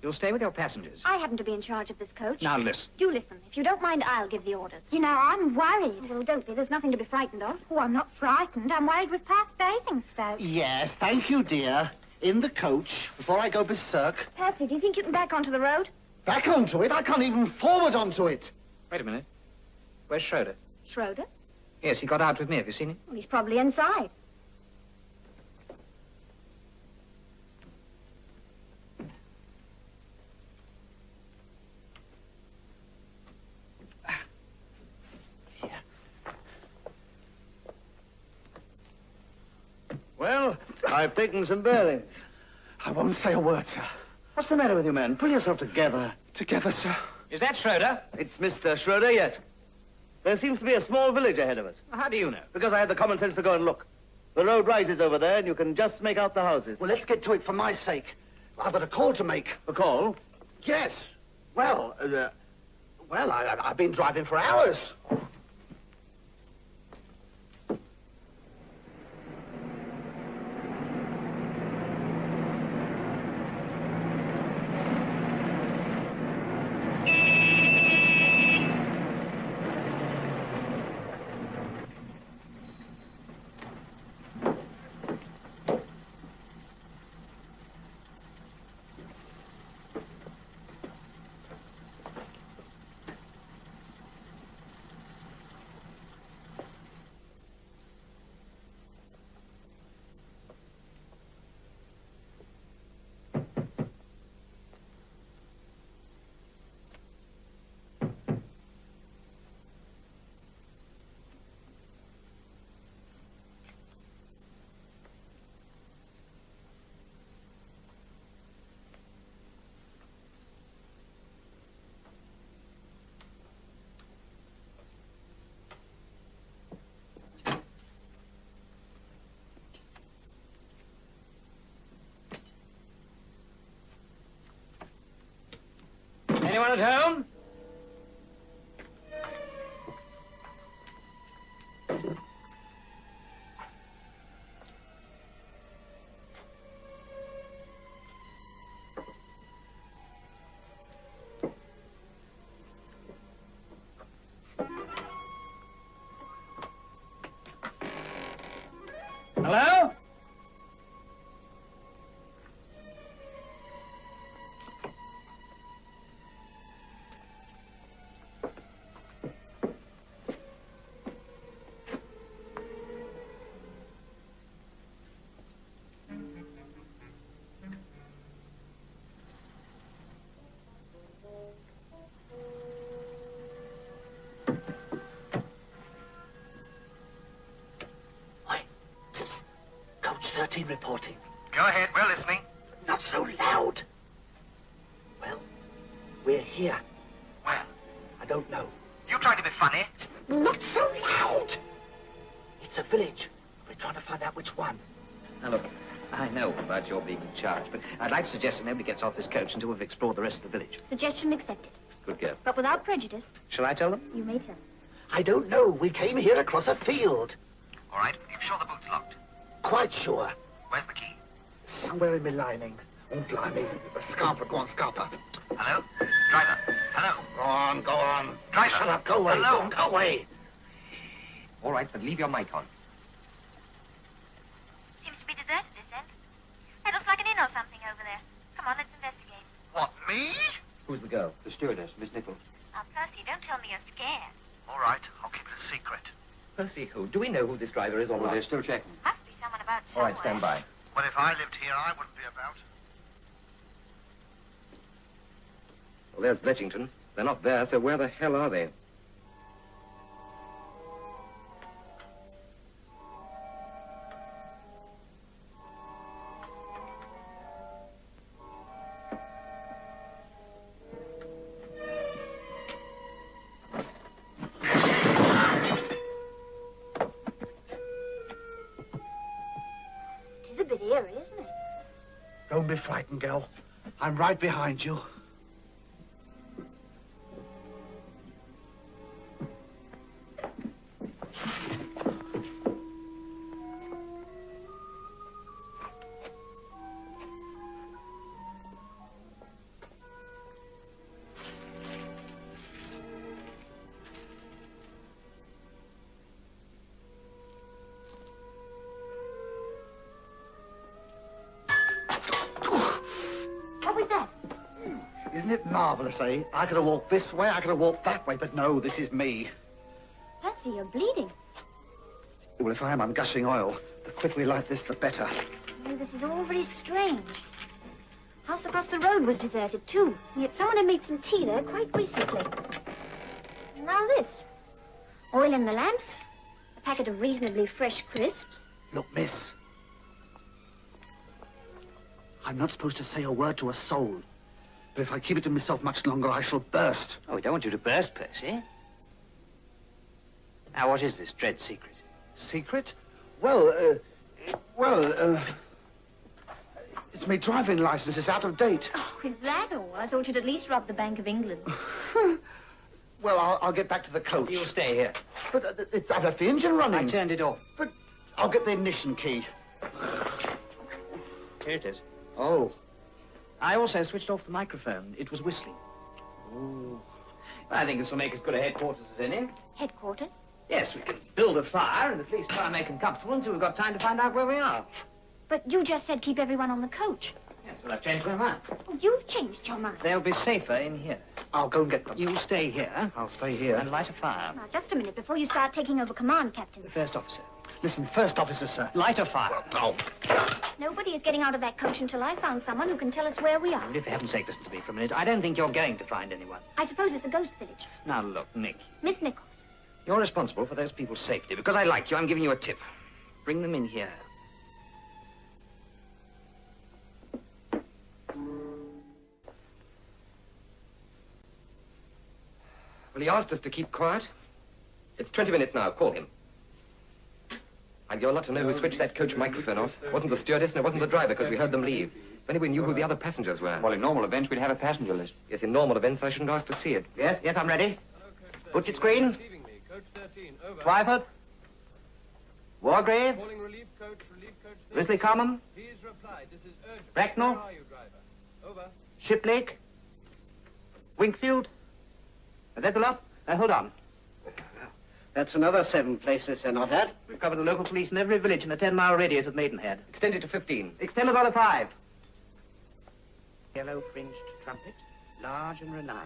You'll stay with your passengers. I happen to be in charge of this coach. Now listen. You listen. If you don't mind, I'll give the orders. You know, I'm worried. Well, don't be. There's nothing to be frightened of. Oh, I'm not frightened. I'm worried we've passed Basingstoke. Yes, thank you, dear. In the coach, before I go berserk. Percy, do you think you can back onto the road? Back onto it? I can't even forward onto it. Wait a minute. Where's Schroeder? Schroeder? Yes, he got out with me. Have you seen him? Well, he's probably inside. Well, I've taken some bearings. I won't say a word, sir. What's the matter with you, man? Pull yourself together. Together, sir. Is that Schroeder? It's Mr. Schroeder, yes. There seems to be a small village ahead of us. How do you know? Because I had the common sense to go and look. The road rises over there, and you can just make out the houses. Well, let's get to it for my sake. I've got a call to make. A call? Yes. Well, I've been driving for hours. Anyone at home? reporting. Go ahead, we're listening. Not so loud. Well, we're here. Where? I don't know. You trying to be funny? Not so loud! It's a village. We're trying to find out which one. Now, look, I know about your being in charge, but I'd like to suggest that nobody gets off this coach until we've explored the rest of the village. Suggestion accepted. Good girl. But without prejudice. Shall I tell them? You may tell. I don't know. We came here across a field. All right, you're sure the boot's locked? Quite sure. Where's the key? Somewhere in my lining. Oh, blimey. The scarper, go on, scarper. Hello? Driver. Hello? Go on, go on. Driver. Shut up, go away. Hello? Go away. All right, but leave your mic on. Seems to be deserted this end. That looks like an inn or something over there. Come on, let's investigate. What, me? Who's the girl? The stewardess, Miss Nichols. Now, Percy, don't tell me you're scared. All right, I'll keep it a secret. Percy who? Do we know who this driver is or Well, not? they're still checking. Must be someone about All somewhere. right, stand by. Well, if I lived here, I wouldn't be about. Well, there's Bletchington. They're not there, so where the hell are they? It is a bit eerie, isn't it? Don't be frightened, girl. I'm right behind you. What was that? Isn't it marvelous, eh? I could have walked this way, I could have walked that way, but no, this is me. Percy, you're bleeding. Well, if I am, I'm gushing oil. The quicker we light this, the better. Oh, this is all very strange. House across the road was deserted, too. And yet someone had made some tea there quite recently. And now this. Oil in the lamps, a packet of reasonably fresh crisps. Look, miss. I'm not supposed to say a word to a soul. But if I keep it to myself much longer, I shall burst. Oh, we don't want you to burst, Percy. Now, what is this dread secret? Secret? It's my driving license. It's out of date. Oh, is that all? I thought you'd at least rob the Bank of England. Well, I'll get back to the coach. You'll stay here. But I've left the engine running. I turned it off. But I'll get the ignition key. Here it is. Oh. I also switched off the microphone. It was whistling. Oh. I think this will make as good a headquarters as any. Headquarters? Yes, we can build a fire and at least try and make them comfortable until we've got time to find out where we are. But you just said keep everyone on the coach. Yes, well, I've changed my mind. Oh, you've changed your mind. They'll be safer in here. I'll go and get them. You'll stay here. I'll stay here. And light a fire. Now, just a minute before you start taking over command, Captain. The first officer. Listen, first officer, sir. Light a fire. Oh. Nobody is getting out of that coach until I found someone who can tell us where we are. And if for heaven's sake, listen to me for a minute. I don't think you're going to find anyone. I suppose it's a ghost village. Now, look, Nick. Miss Nichols. You're responsible for those people's safety. Because I like you, I'm giving you a tip. Bring them in here. Well, he asked us to keep quiet. It's 20 minutes now. Call him. I'd give a lot to know who switched that coach microphone off. It wasn't the stewardess and it wasn't the driver, because we heard them leave. If only we knew who the other passengers were. Well, in normal events, we'd have a passenger list. Yes, in normal events, I shouldn't ask to see it. Yes, I'm ready. Butchert Screen. Twyford. Wargrave. Risley Common. Bracknell. Shiplake. Winkfield. Is that the lot? Hold on. That's another 7 places they're not at. We've covered the local police in every village in a 10-mile radius of Maidenhead. Extend it to 15. Extend another 5. Yellow fringed trumpet, large and reliable.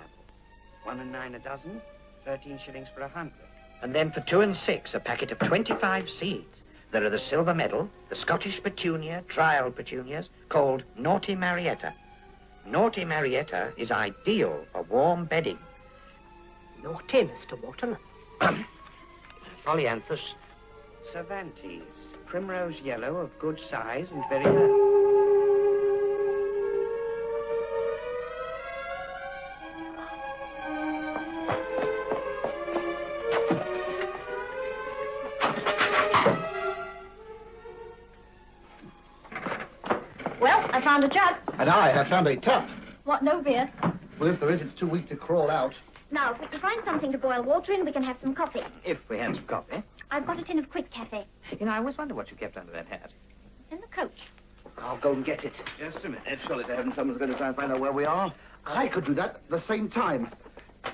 1 9 a dozen, 13 shillings for 100. And then for 2 and 6, a packet of 25 seeds. There are the silver medal, the Scottish petunia, trial petunias, called Naughty Marietta. Naughty Marietta is ideal for warm bedding. Naughty, Mr. Waterman. Polyanthus. Cervantes. primrose yellow of good size and very hurt. Well, I found a jug. And I have found a tub. What, no beer? Well, if there is, it's too weak to crawl out. Now, if we can find something to boil water in, we can have some coffee. If we had some coffee. I've got a tin of Quick Cafe. You know, I always wonder what you kept under that hat. It's in the coach. I'll go and get it. Just a minute. Surely to heaven someone's going to try and find out where we are. I could do that at the same time.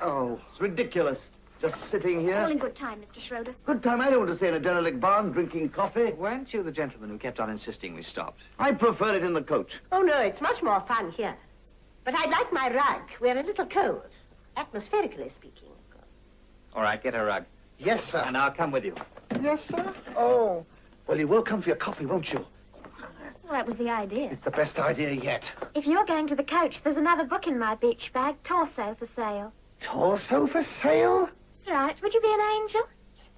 Oh. It's ridiculous. Just sitting All here. in good time, Mr. Schroeder. Good time. I don't want to stay in a derelict barn drinking coffee. Weren't you the gentleman who kept on insisting we stopped? I prefer it in the coach. Oh, no, it's much more fun here. But I'd like my rug. We're a little cold, atmospherically speaking. All right, get a rug. Yes, sir. And I'll come with you. Yes, sir? Oh. Well, you will come for your coffee, won't you? Well, that was the idea. It's the best idea yet. If you're going to the coach, there's another book in my beach bag, Torso, for sale. Torso for sale? That's right. Would you be an angel?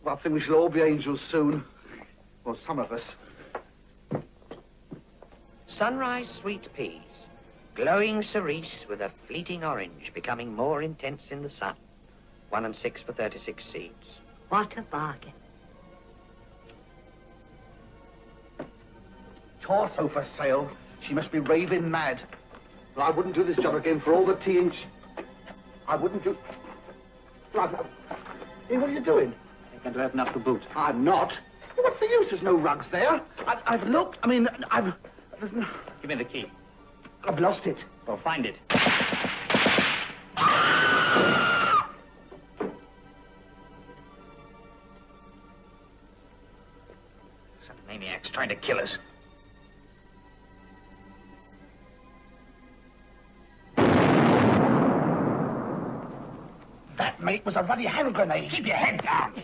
Well, I think we shall all be angels soon. Well, some of us. Sunrise sweet peas, glowing cerise with a fleeting orange, becoming more intense in the sun. 1 6 for 36 seeds. What a bargain. Torso for sale? She must be raving mad. Well, I wouldn't do this job again for all the tea and... I wouldn't do... Hey, what are you doing? I'm going to open up the boot. I'm not. What's the use? There's no rugs there. I've looked. I mean, there's no... Give me the key. I've lost it. Well, find it. Some maniac's trying to kill us. That, mate, was a ruddy hand grenade. Keep your head down.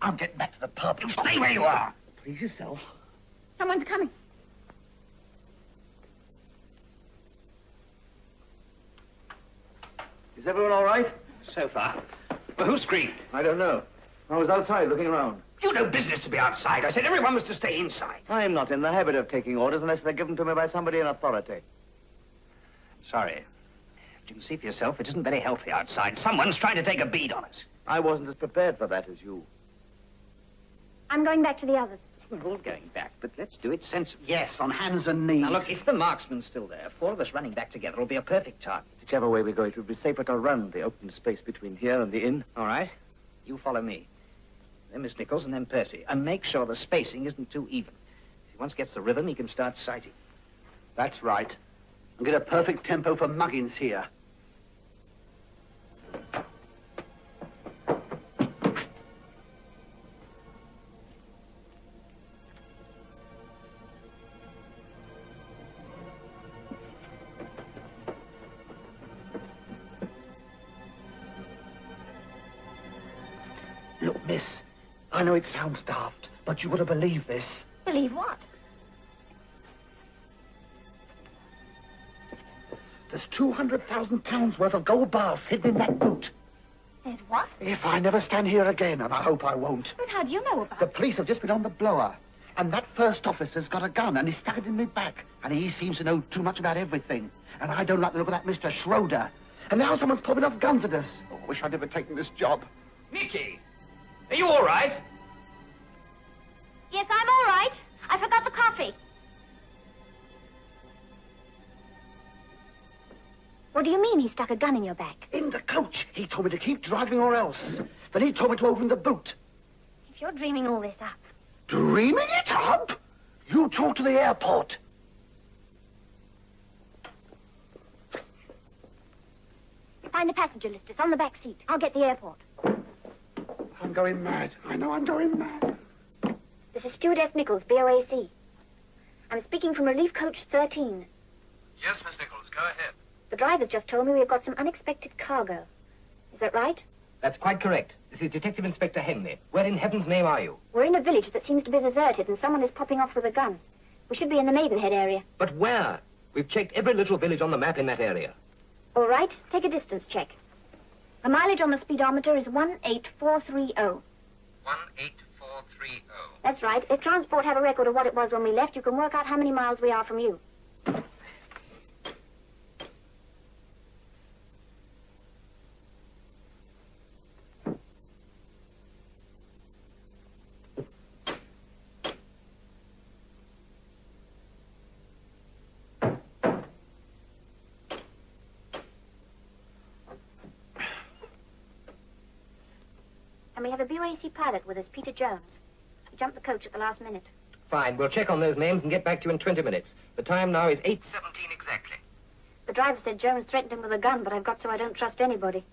I'm getting back to the pub. You stay where you are. Please yourself. Someone's coming. Is everyone all right? So far. But who screamed? I don't know. I was outside looking around. You no business to be outside. I said everyone was to stay inside. I'm not in the habit of taking orders unless they're given to me by somebody in authority. Sorry. You can see for yourself, it isn't very healthy outside. Someone's trying to take a bead on us. I wasn't as prepared for that as you. I'm going back to the others. We're all going back, but let's do it sensibly. Yes, on hands and knees. Now, look, if the marksman's still there, 4 of us running back together will be a perfect target. Whichever way we go, it would be safer to run the open space between here and the inn. All right. You follow me. Then Miss Nichols and then Percy. And make sure the spacing isn't too even. If he once gets the rhythm, he can start sighting. That's right. And get a perfect tempo for muggins here. Look, miss, I know it sounds daft, but you gotta believe this. Believe what? There's £200,000 worth of gold bars hidden in that boot. There's what? If I never stand here again, and I hope I won't. But how do you know about The police have just been on the blower, and that first officer's got a gun, and he's stuck it in me back, and he seems to know too much about everything. And I don't like the look of that Mr. Schroeder. And now someone's popping off guns at us. Oh, I wish I'd never taken this job. Nicky! Are you all right? Yes, I'm all right. I forgot the coffee. What do you mean he stuck a gun in your back? In the coach. He told me to keep driving or else. Then he told me to open the boot. If you're dreaming all this up. Dreaming it up? You talk to the airport. Find the passenger list. It's on the back seat. I'll get the airport. I'm going mad. I know I'm going mad. This is Stewardess Nichols, BOAC. I'm speaking from Relief Coach 13. Yes, Miss Nichols, go ahead. The driver's just told me we've got some unexpected cargo. Is that right? That's quite correct. This is Detective Inspector Henley. Where in heaven's name are you? We're in a village that seems to be deserted and someone is popping off with a gun. We should be in the Maidenhead area. But where? We've checked every little village on the map in that area. All right, take a distance check. The mileage on the speedometer is 18430. 18430. 30. That's right. If transport have a record of what it was when we left, you can work out how many miles we are from you. And we have a BOAC pilot with us, Peter Jones. He jumped the coach at the last minute. Fine. We'll check on those names and get back to you in 20 minutes. The time now is 8:17 exactly. The driver said Jones threatened him with a gun, but I've got so I don't trust anybody.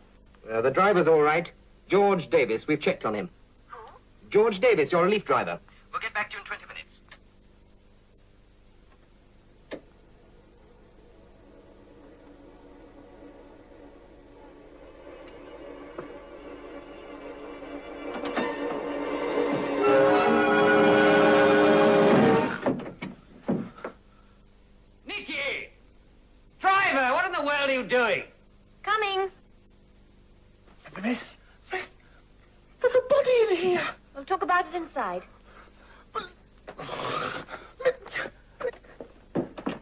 The driver's all right. George Davis. We've checked on him. Who? George Davis, your relief driver. We'll get back to you in 20 minutes. Driver, what in the world are you doing? Coming. Miss, there's a body in here. We'll talk about it inside.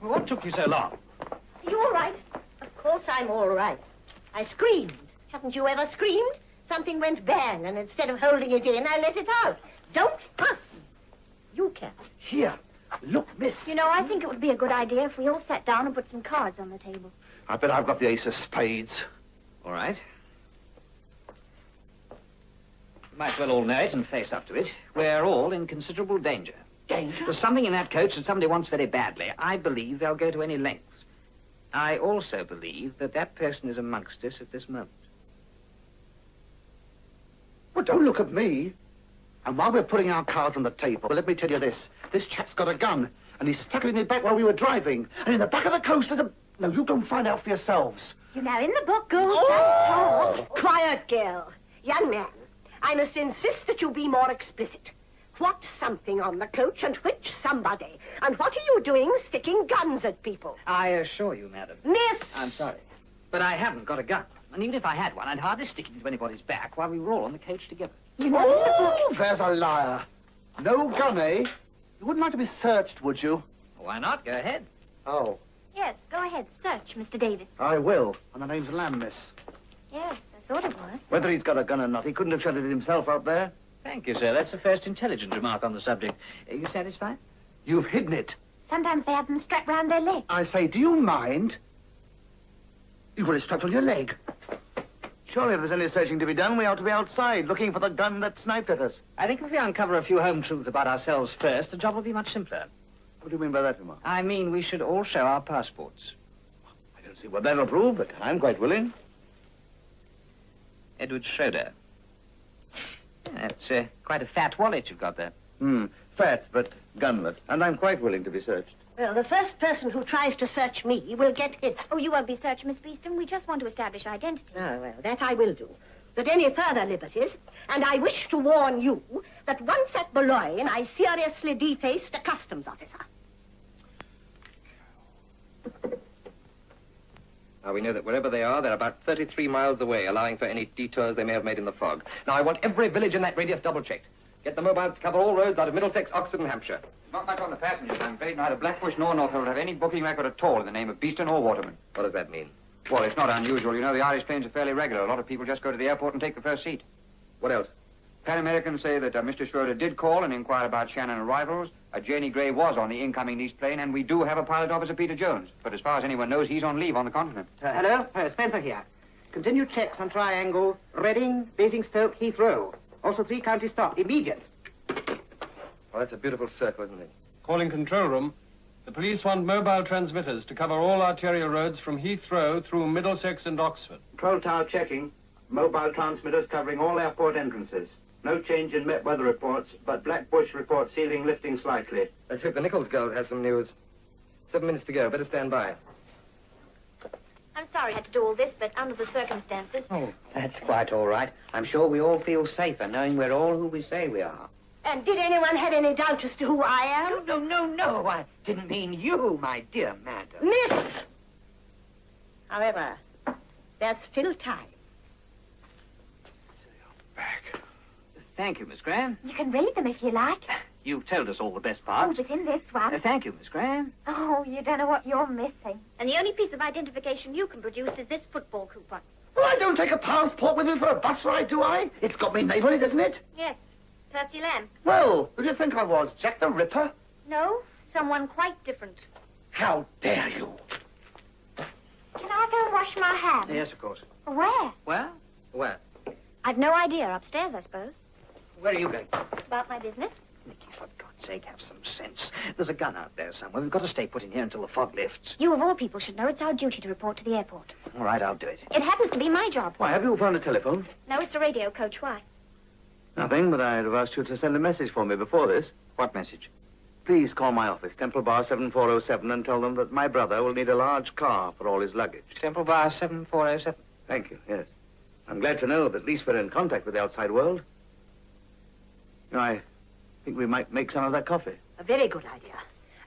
What took you so long? Are you all right? Of course I'm all right. I screamed. Haven't you ever screamed? Something went bang, and instead of holding it in, I let it out. Don't fuss. You can. Here. Look, miss. You know, I think it would be a good idea if we all sat down and put some cards on the table. I bet I've got the ace of spades. All right. You might well all know it and face up to it. We're all in considerable danger. Danger? There's something in that coach that somebody wants very badly. I believe they'll go to any lengths. I also believe that that person is amongst us at this moment. Well, don't look at me. And while we're putting our cards on the table, let me tell you this. This chap's got a gun, and he stuck it in his back while we were driving. And in the back of the coach, there's a... No, you go and find out for yourselves. You're now in the book, girl. Oh! Quiet, girl. Young man, I must insist that you be more explicit. What something on the coach and which somebody? And what are you doing sticking guns at people? I assure you, madam. Miss! I'm sorry, but I haven't got a gun. And even if I had one, I'd hardly stick it into anybody's back while we were all on the coach together. You know in the book... There's a liar. No gun, eh? You wouldn't like to be searched, would you? Why not? Go ahead. Oh, Yes, go ahead. Search, Mr. Davis. I will. And the name's Lamb, miss. Yes, I thought it was. Whether he's got a gun or not, he couldn't have shot it himself out there. Thank you, sir. That's the first intelligent remark on the subject. Are you satisfied? You've hidden it. Sometimes they have them strapped round their legs. I say, do you mind? You've got it strapped on your leg. Surely if there's any searching to be done, we ought to be outside, looking for the gun that sniped at us. I think if we uncover a few home truths about ourselves first, the job will be much simpler. What do you mean by that, Lamar? I mean, we should all show our passports. I don't see what that'll prove, but I'm quite willing. Edward Schroeder. That's quite a fat wallet you've got there. Fat, but gunless. And I'm quite willing to be searched. Well, the first person who tries to search me will get hit. Oh, you won't be searched, Miss Beeston. We just want to establish identity. Oh, well, that I will do. But any further liberties, and I wish to warn you that once at Boulogne, I seriously defaced a customs officer. Now, we know that wherever they are, they're about 33 miles away, allowing for any detours they may have made in the fog. Now, I want every village in that radius double-checked. Get the mobiles to cover all roads out of Middlesex, Oxford, and Hampshire. Not much on the passengers, I'm afraid. Neither Blackbush nor Northill have any booking record at all in the name of Beeston or Waterman. What does that mean? Well, it's not unusual. You know, the Irish planes are fairly regular. A lot of people just go to the airport and take the first seat. What else? Pan Americans say that Mr. Schroeder did call and inquire about Shannon arrivals. Janie Gray was on the incoming East plane, and we do have a pilot officer, Peter Jones. But as far as anyone knows, he's on leave on the continent. Hello? Spencer here. Continue checks on Triangle, Reading, Basingstoke, Heathrow. Also 3 county stop. Immediate. Well, that's a beautiful circle, isn't it? Calling control room. The police want mobile transmitters to cover all arterial roads from Heathrow through Middlesex and Oxford. Control tower checking. Mobile transmitters covering all airport entrances. No change in Met weather reports, but Blackbush reports ceiling lifting slightly. Let's hope the Nichols girl has some news. 7 minutes to go. Better stand by. I'm sorry I had to do all this, but under the circumstances... Oh, that's quite all right. I'm sure we all feel safer knowing we're all who we say we are. And did anyone have any doubt as to who I am? No. I didn't mean you, my dear madam. Miss! However, there's still time. Thank you, Miss Graham. You can read them if you like. You've told us all the best Oh, parts. within this one. Thank you, Miss Graham. Oh, you don't know what you're missing. And the only piece of identification you can produce is this football coupon. Well, I don't take a passport with me for a bus ride, do I? It's got me name on it, doesn't it? Yes, Percy Lamb. Well, who do you think I was? Jack the Ripper? No, someone quite different. How dare you? Can I go and wash my hands? Yes, of course. Where? Well? Where? I've no idea. Upstairs, I suppose. Where are you going? About my business. Nikki, for God's sake, have some sense. There's a gun out there somewhere. We've got to stay put in here until the fog lifts. You, of all people, should know it's our duty to report to the airport. All right, I'll do it. It happens to be my job. Why, have you found a telephone? No, it's a radio coach. Why? Nothing, but I'd have asked you to send a message for me before this. What message? Please call my office, Temple Bar 7407, and tell them that my brother will need a large car for all his luggage. Temple Bar 7407. Thank you, yes. I'm glad to know that at least we're in contact with the outside world. You know, I think we might make some of that coffee. A very good idea.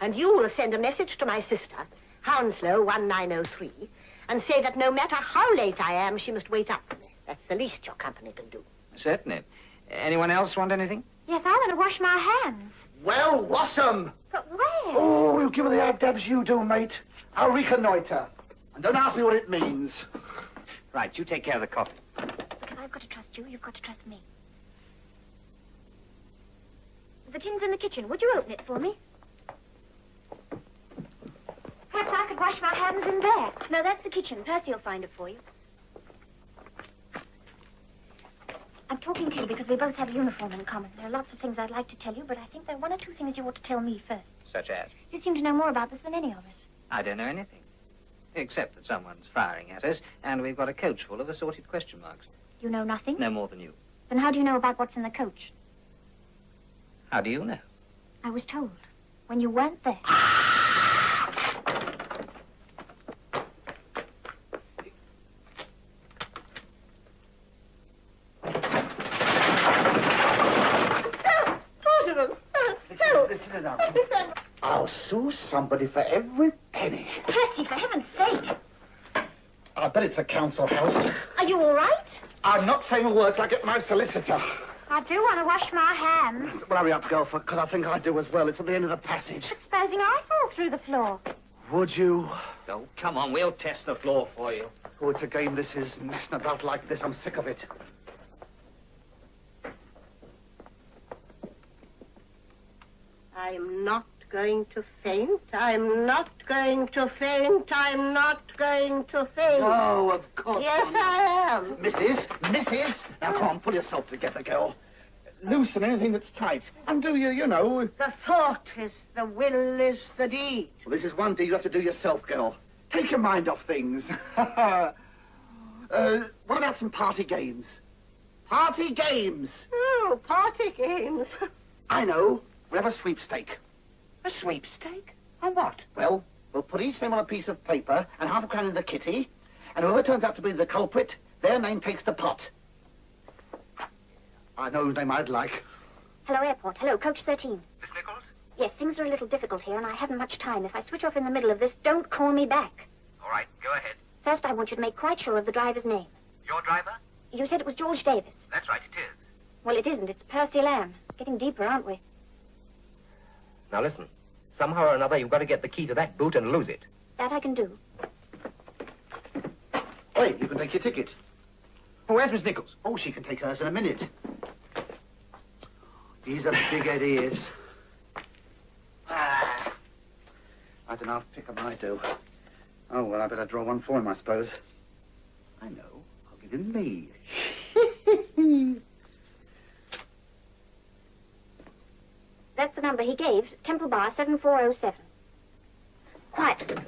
And you will send a message to my sister, Hounslow 1903, and say that no matter how late I am, she must wait up for me. That's the least your company can do. Certainly. Anyone else want anything? Yes, I want to wash my hands. Well, wash 'em! But where? Oh, you give her the abdabs you do, mate. I'll reconnoiter. And don't ask me what it means. Right, you take care of the coffee. If I've got to trust you, you've got to trust me. The tin's in the kitchen. Would you open it for me? Perhaps I could wash my hands in there. No, that's the kitchen. Percy will find it for you. I'm talking to you because we both have a uniform in common. There are lots of things I'd like to tell you, but I think there are one or two things you ought to tell me first. Such as? You seem to know more about this than any of us. I don't know anything. Except that someone's firing at us, and we've got a coach full of assorted question marks. You know nothing? No more than you. Then how do you know about what's in the coach? How do you know? I was told. When you weren't there. I'll sue somebody for every penny. Percy, for heaven's sake. I bet it's a council house. Are you all right? I'm not saying a word till I get my solicitor. I do want to wash my hands. Well, hurry up, girl, because I think I do as well. It's at the end of the passage. But supposing I fall through the floor? Would you? Oh, come on, we'll test the floor for you. Oh, it's a game this is, messing about like this. I'm sick of it. I'm not going to faint. I'm not going to faint. I'm not going to faint. Oh, of course. Yes, I am. Mrs. Now, come on, pull yourself together, girl. Loosen anything that's tight. And do you know... The thought is the will is the deed. Well, this is one deed you have to do yourself, girl. Take your mind off things. What about some party games? Party games! Oh, party games. I know. We'll have a sweepstake. A sweepstake? On what? Well, we'll put each name on a piece of paper and half a crown in the kitty, and whoever turns out to be the culprit, their name takes the pot. I know whose name I'd like. Hello, airport. Hello, coach 13. Miss Nichols? Yes, things are a little difficult here, and I haven't much time. If I switch off in the middle of this, don't call me back. All right, go ahead. First, I want you to make quite sure of the driver's name. Your driver? You said it was George Davis. That's right, it is. Well, it isn't. It's Percy Lamb. Getting deeper, aren't we? Now listen. Somehow or another, you've got to get the key to that boot and lose it. That I can do. Wait, you can take your ticket. Oh, where's Miss Nichols? Oh, she can take hers in a minute. He's a big head, he is. I don't know if pick 'em I do. Oh, well, I better draw one for him, I suppose. I know. I'll give him me. That's the number he gave. Temple Bar 7407. Quiet.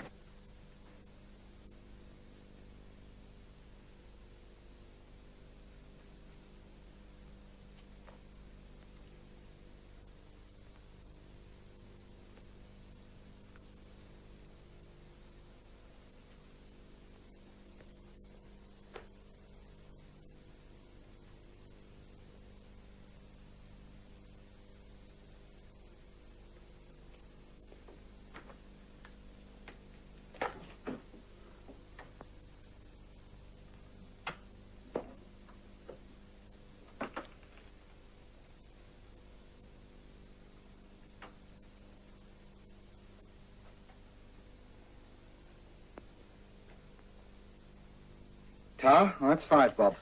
car. Oh, that's 5 bob.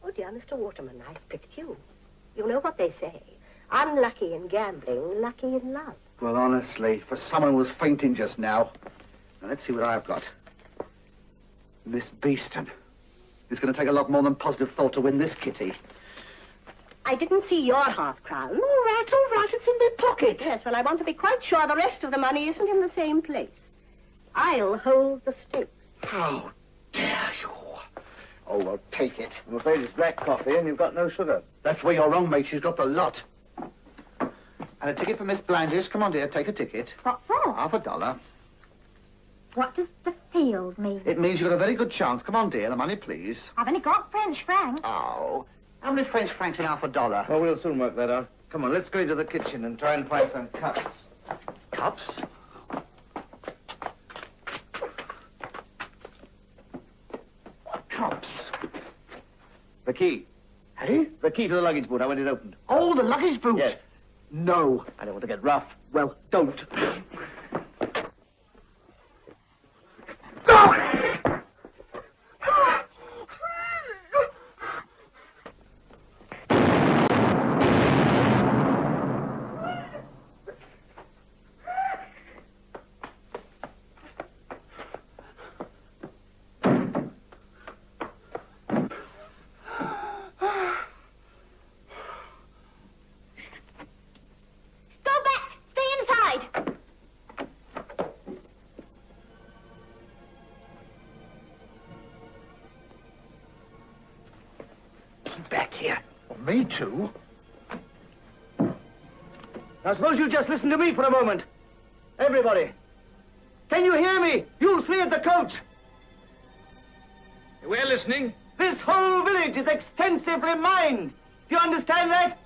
Oh, dear, Mr. Waterman, I've picked you. You know what they say. Unlucky in gambling, lucky in love. Well, honestly, for someone who was fainting just now. Now, let's see what I've got. Miss Beeston. It's going to take a lot more than positive thought to win this kitty. I didn't see your half-crown. All right, it's in my pocket. Yes, well, I want to be quite sure the rest of the money isn't in the same place. I'll hold the stakes. How dare you? Oh, well, take it. I'm afraid it's black coffee and you've got no sugar. That's where you're wrong, mate. She's got the lot. And a ticket for Miss Blandish. Come on, dear, take a ticket. What for? $50. What does the field mean? It means you've got a very good chance. Come on, dear, the money, please. I've only got French francs. Oh, how many French francs in $50? Well, we'll soon work that out. Come on, let's go into the kitchen and try and find some cups. Cups? What cups? The key. Hey? The key to the luggage boot. I want it opened. Oh, the luggage boot? Yes. No. I don't want to get rough. Well, don't. Back here. Well, me too. Now, suppose you just listen to me for a moment. Everybody. Can you hear me? You 3 at the coach. We're listening. This whole village is extensively mined. Do you understand that?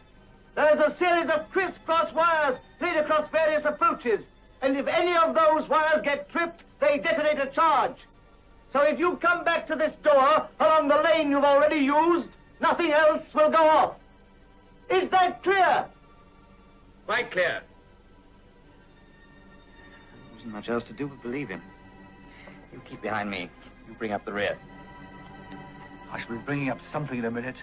There's a series of crisscross wires laid across various approaches. And if any of those wires get tripped, they detonate a charge. So if you come back to this door along the lane you've already used, nothing else will go off. Is that clear? Quite clear. There wasn't much else to do but believe him. You keep behind me. You bring up the rear. I shall be bringing up something in a minute.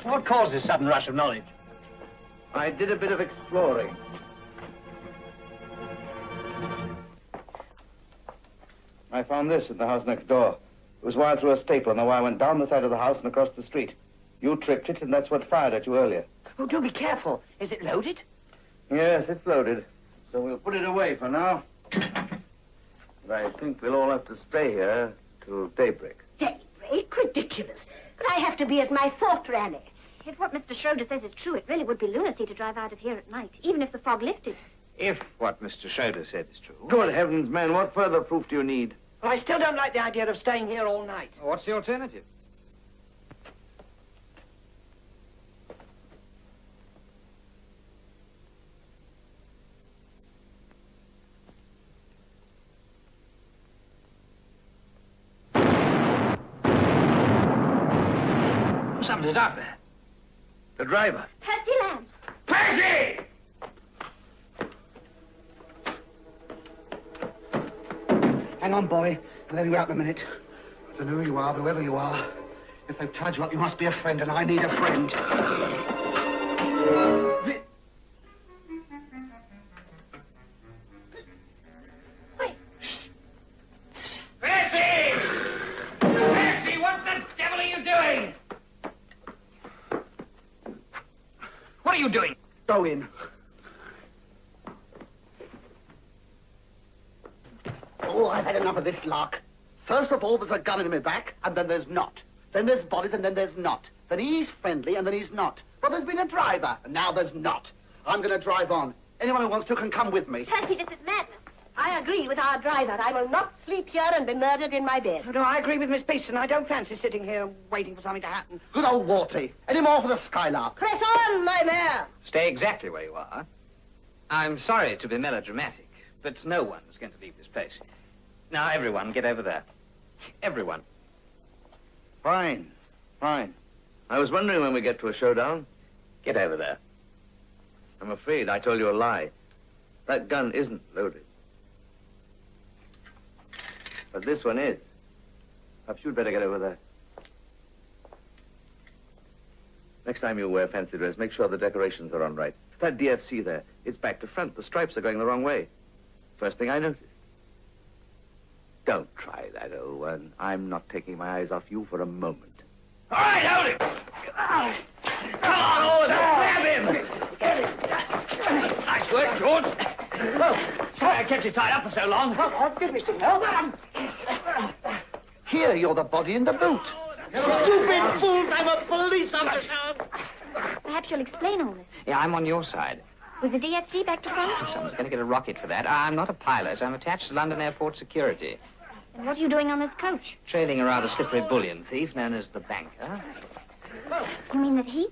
What caused this sudden rush of knowledge? I did a bit of exploring. I found this at the house next door. It was wired through a staple, and the wire went down the side of the house and across the street. You tripped it, and that's what fired at you earlier. Oh, do be careful. Is it loaded? Yes, it's loaded. So we'll put it away for now. But I think we'll all have to stay here till daybreak. Daybreak? Ridiculous. But I have to be at my 4th rally. If what Mr. Schroeder says is true, it really would be lunacy to drive out of here at night, even if the fog lifted. If what Mr. Schroeder said is true. Good heavens, man, what further proof do you need? Well, I still don't like the idea of staying here all night. What's the alternative? Somebody's out there. The driver. Percy Lamb. Percy! Hang on, boy. I'll let you out in a minute. I don't know who you are, but whoever you are, if they've tied you up, you must be a friend, and I need a friend. Percy! Percy, what the devil are you doing? What are you doing? Go in. Oh, I've had enough of this lark. First of all, there's a gun in my back, and then there's not. Then there's bodies, and then there's not. Then he's friendly, and then he's not. But there's been a driver, and now there's not. I'm going to drive on. Anyone who wants to can come with me. Percy, this is madness. I agree with our driver. I will not sleep here and be murdered in my bed. Oh, no, I agree with Miss Beeston. I don't fancy sitting here waiting for something to happen. Good old Warty. Any more for the Skylark? Press on, my mare. Stay exactly where you are. I'm sorry to be melodramatic, but no one is going to leave this place. Now, everyone, get over there. Everyone. Fine. Fine. I was wondering when we get to a showdown. Get over there. I'm afraid I told you a lie. That gun isn't loaded. But this one is. Perhaps you'd better get over there. Next time you wear fancy dress, make sure the decorations are on right. That DFC there, it's back to front. The stripes are going the wrong way. First thing I noticed. Don't try that, old one. I'm not taking my eyes off you for a moment. All right, hold it. Come on, Oliver. Grab him. Nice work, George. Oh, sorry I kept you tied up for so long. Oh, give me some help. Here, you're the body in the boot. Stupid fools! I'm a police officer! Perhaps you'll explain all this. Yeah, I'm on your side. With the DFC back to front? Someone's going to get a rocket for that. I'm not a pilot. I'm attached to London Airport Security. And what are you doing on this coach? Trailing a rather slippery bullion thief known as the banker. You mean that he?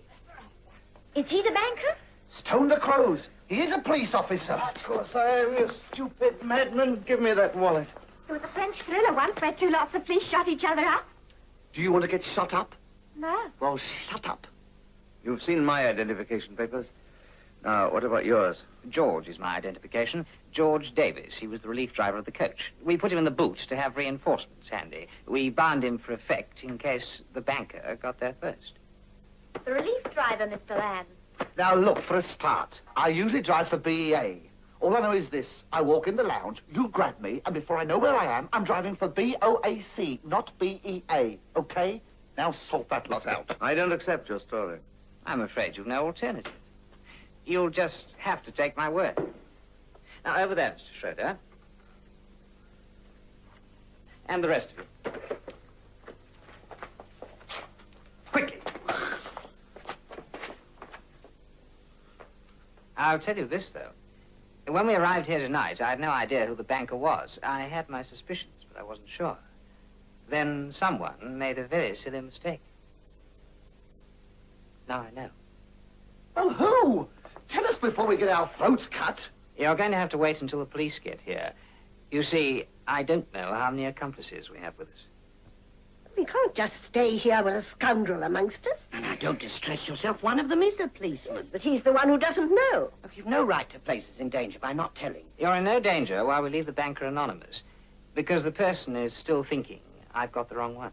Is he the banker? Stone the crows. He is a police officer. Of course I am, you stupid madman. Give me that wallet. There was a French thriller once where two lots of police shot each other up. Do you want to get shot up? No. Well, shut up. You've seen my identification papers. Now, what about yours? George is my identification. George Davis. He was the relief driver of the coach. We put him in the boot to have reinforcements handy. We bound him for effect in case the banker got there first. The relief driver, Mr. Lamb. Now, look, for a start, I usually drive for BEA. All I know is this. I walk in the lounge, you grab me, and before I know where I am, I'm driving for BOAC, not BEA, okay? Now sort that lot out. I don't accept your story. I'm afraid you've no alternative. You'll just have to take my word. Now, over there, Mr. Schroeder. And the rest of you. Quickly. I'll tell you this, though. When we arrived here tonight, I had no idea who the banker was. I had my suspicions, but I wasn't sure. Then someone made a very silly mistake. Now I know. Well, who? Tell us before we get our throats cut. You're going to have to wait until the police get here. You see, I don't know how many accomplices we have with us. We can't just stay here with a scoundrel amongst us. Now, don't distress yourself. One of them is a policeman. But he's the one who doesn't know. Look, you've no right to place us in danger by not telling. You're in no danger while we leave the banker anonymous. Because the person is still thinking I've got the wrong one.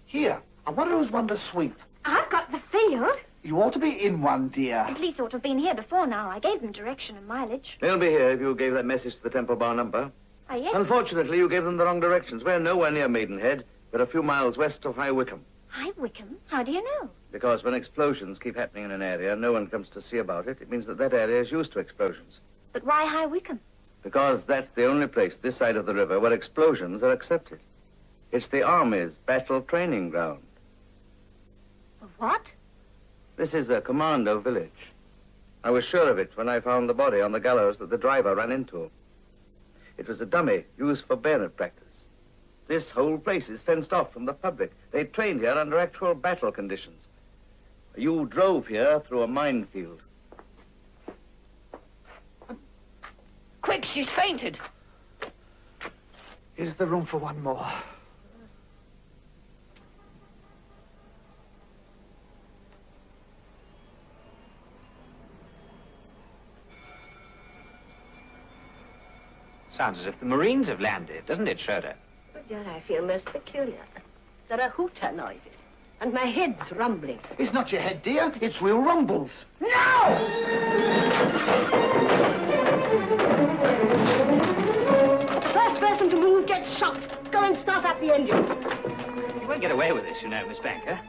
Here, I wonder who's one to sweep. I've got the field. You ought to be in one, dear. The police ought to have been here before now. I gave them direction and mileage. They'll be here if you gave that message to the Temple Bar number. Oh, yes. Unfortunately, you gave them the wrong directions. We're nowhere near Maidenhead, but a few miles west of High Wycombe. High Wycombe? How do you know? Because when explosions keep happening in an area, no one comes to see about it. It means that that area is used to explosions. But why High Wycombe? Because that's the only place this side of the river where explosions are accepted. It's the Army's battle training ground. What? This is a commando village. I was sure of it when I found the body on the gallows that the driver ran into. It was a dummy used for bayonet practice. This whole place is fenced off from the public. They trained here under actual battle conditions. You drove here through a minefield. Quick, she's fainted. Is there room for one more? Sounds as if the Marines have landed, doesn't it, Schroeder? But dear, I feel most peculiar. There are hooter noises, and my head's rumbling. It's not your head, dear. It's real rumbles. No! First person to move gets shot. Go and start up the engine. You won't get away with this, you know, Miss Banker.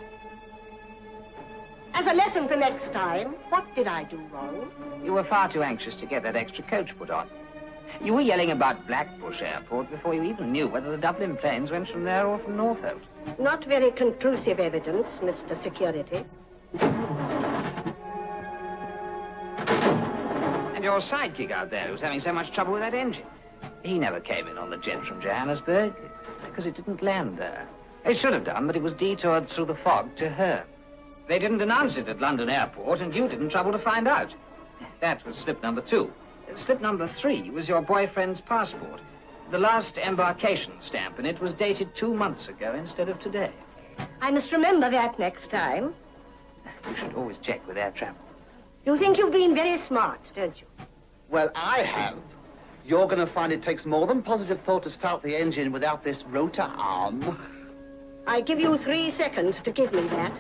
As a lesson for next time, what did I do wrong? You were far too anxious to get that extra coach put on. You were yelling about Blackbush Airport before you even knew whether the Dublin planes went from there or from Northolt. Not very conclusive evidence, Mr. Security. And your sidekick out there who's having so much trouble with that engine. He never came in on the jet from Johannesburg because it didn't land there. It should have done, but it was detoured through the fog to her. They didn't announce it at London Airport, and you didn't trouble to find out. That was slip number 2. Slip number 3 was your boyfriend's passport. The last embarkation stamp, and it was dated 2 months ago instead of today. I must remember that next time. You should always check with air travel. You think you've been very smart, don't you? Well, I have. You're going to find it takes more than positive thought to start the engine without this rotor arm. I give you 3 seconds to give me that.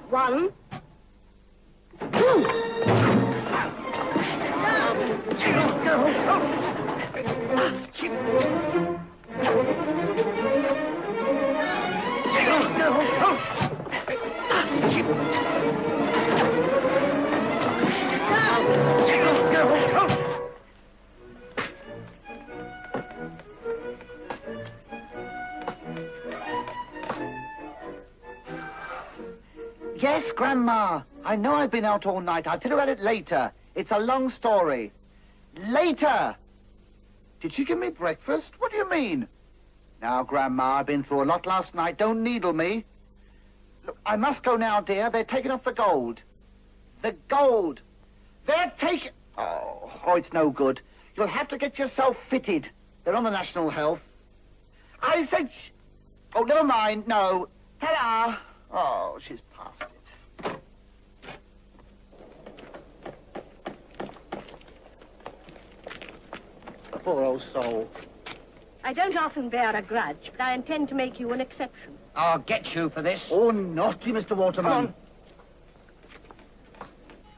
1, 2. Yes, Grandma. I know I've been out all night. I'll tell you about it later. It's a long story. Later! Did she give me breakfast? What do you mean? Now, Grandma, I've been through a lot last night. Don't needle me. Look, I must go now, dear. They're taking off the gold. The gold! They're taking... Oh, it's no good. You'll have to get yourself fitted. They're on the National Health. I said... Oh, never mind. No. Ta-da! Oh, she's past it. Poor old soul. I don't often bear a grudge, but I intend to make you an exception. I'll get you for this. Oh, naughty, Mr. Waterman. Come on.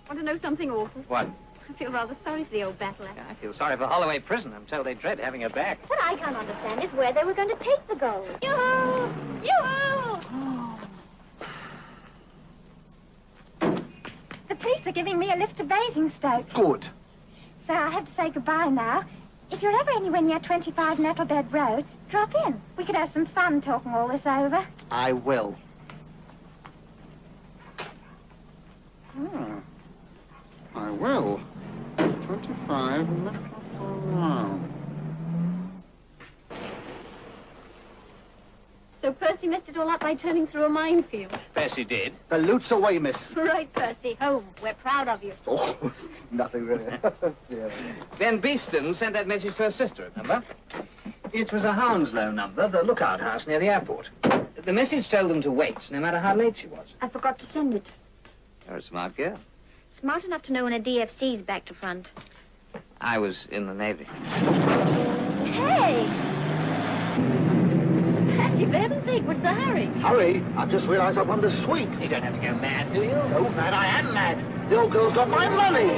Want to know something awful? What? I feel rather sorry for the old battler. I feel sorry for Holloway Prison. I'm told they dread having her back. What I can't understand is where they were going to take the gold. Yoo-hoo! Yoo-hoo! The police are giving me a lift to Basingstoke. Good. So I have to say goodbye now. If you're ever anywhere near 25 Nettlebed Road, drop in. We could have some fun talking all this over. I will. I will. 25 Road. So Percy messed it all up by turning through a minefield. Percy did. The loot's away, miss. Right, Percy. Home. We're proud of you. Oh, nothing really. Yeah. Ben Beeston sent that message to her sister, remember? It was a Hounslow number, the lookout house near the airport. The message told them to wait, no matter how late she was. I forgot to send it. You're a smart girl. Smart enough to know when a DFC's back to front. I was in the Navy. Hey! Percy, for heaven's sake, what's the hurry? Hurry! I've just realized I've won the suite. You don't have to go mad, do you? No, mad, I am mad. The old girl's got my money.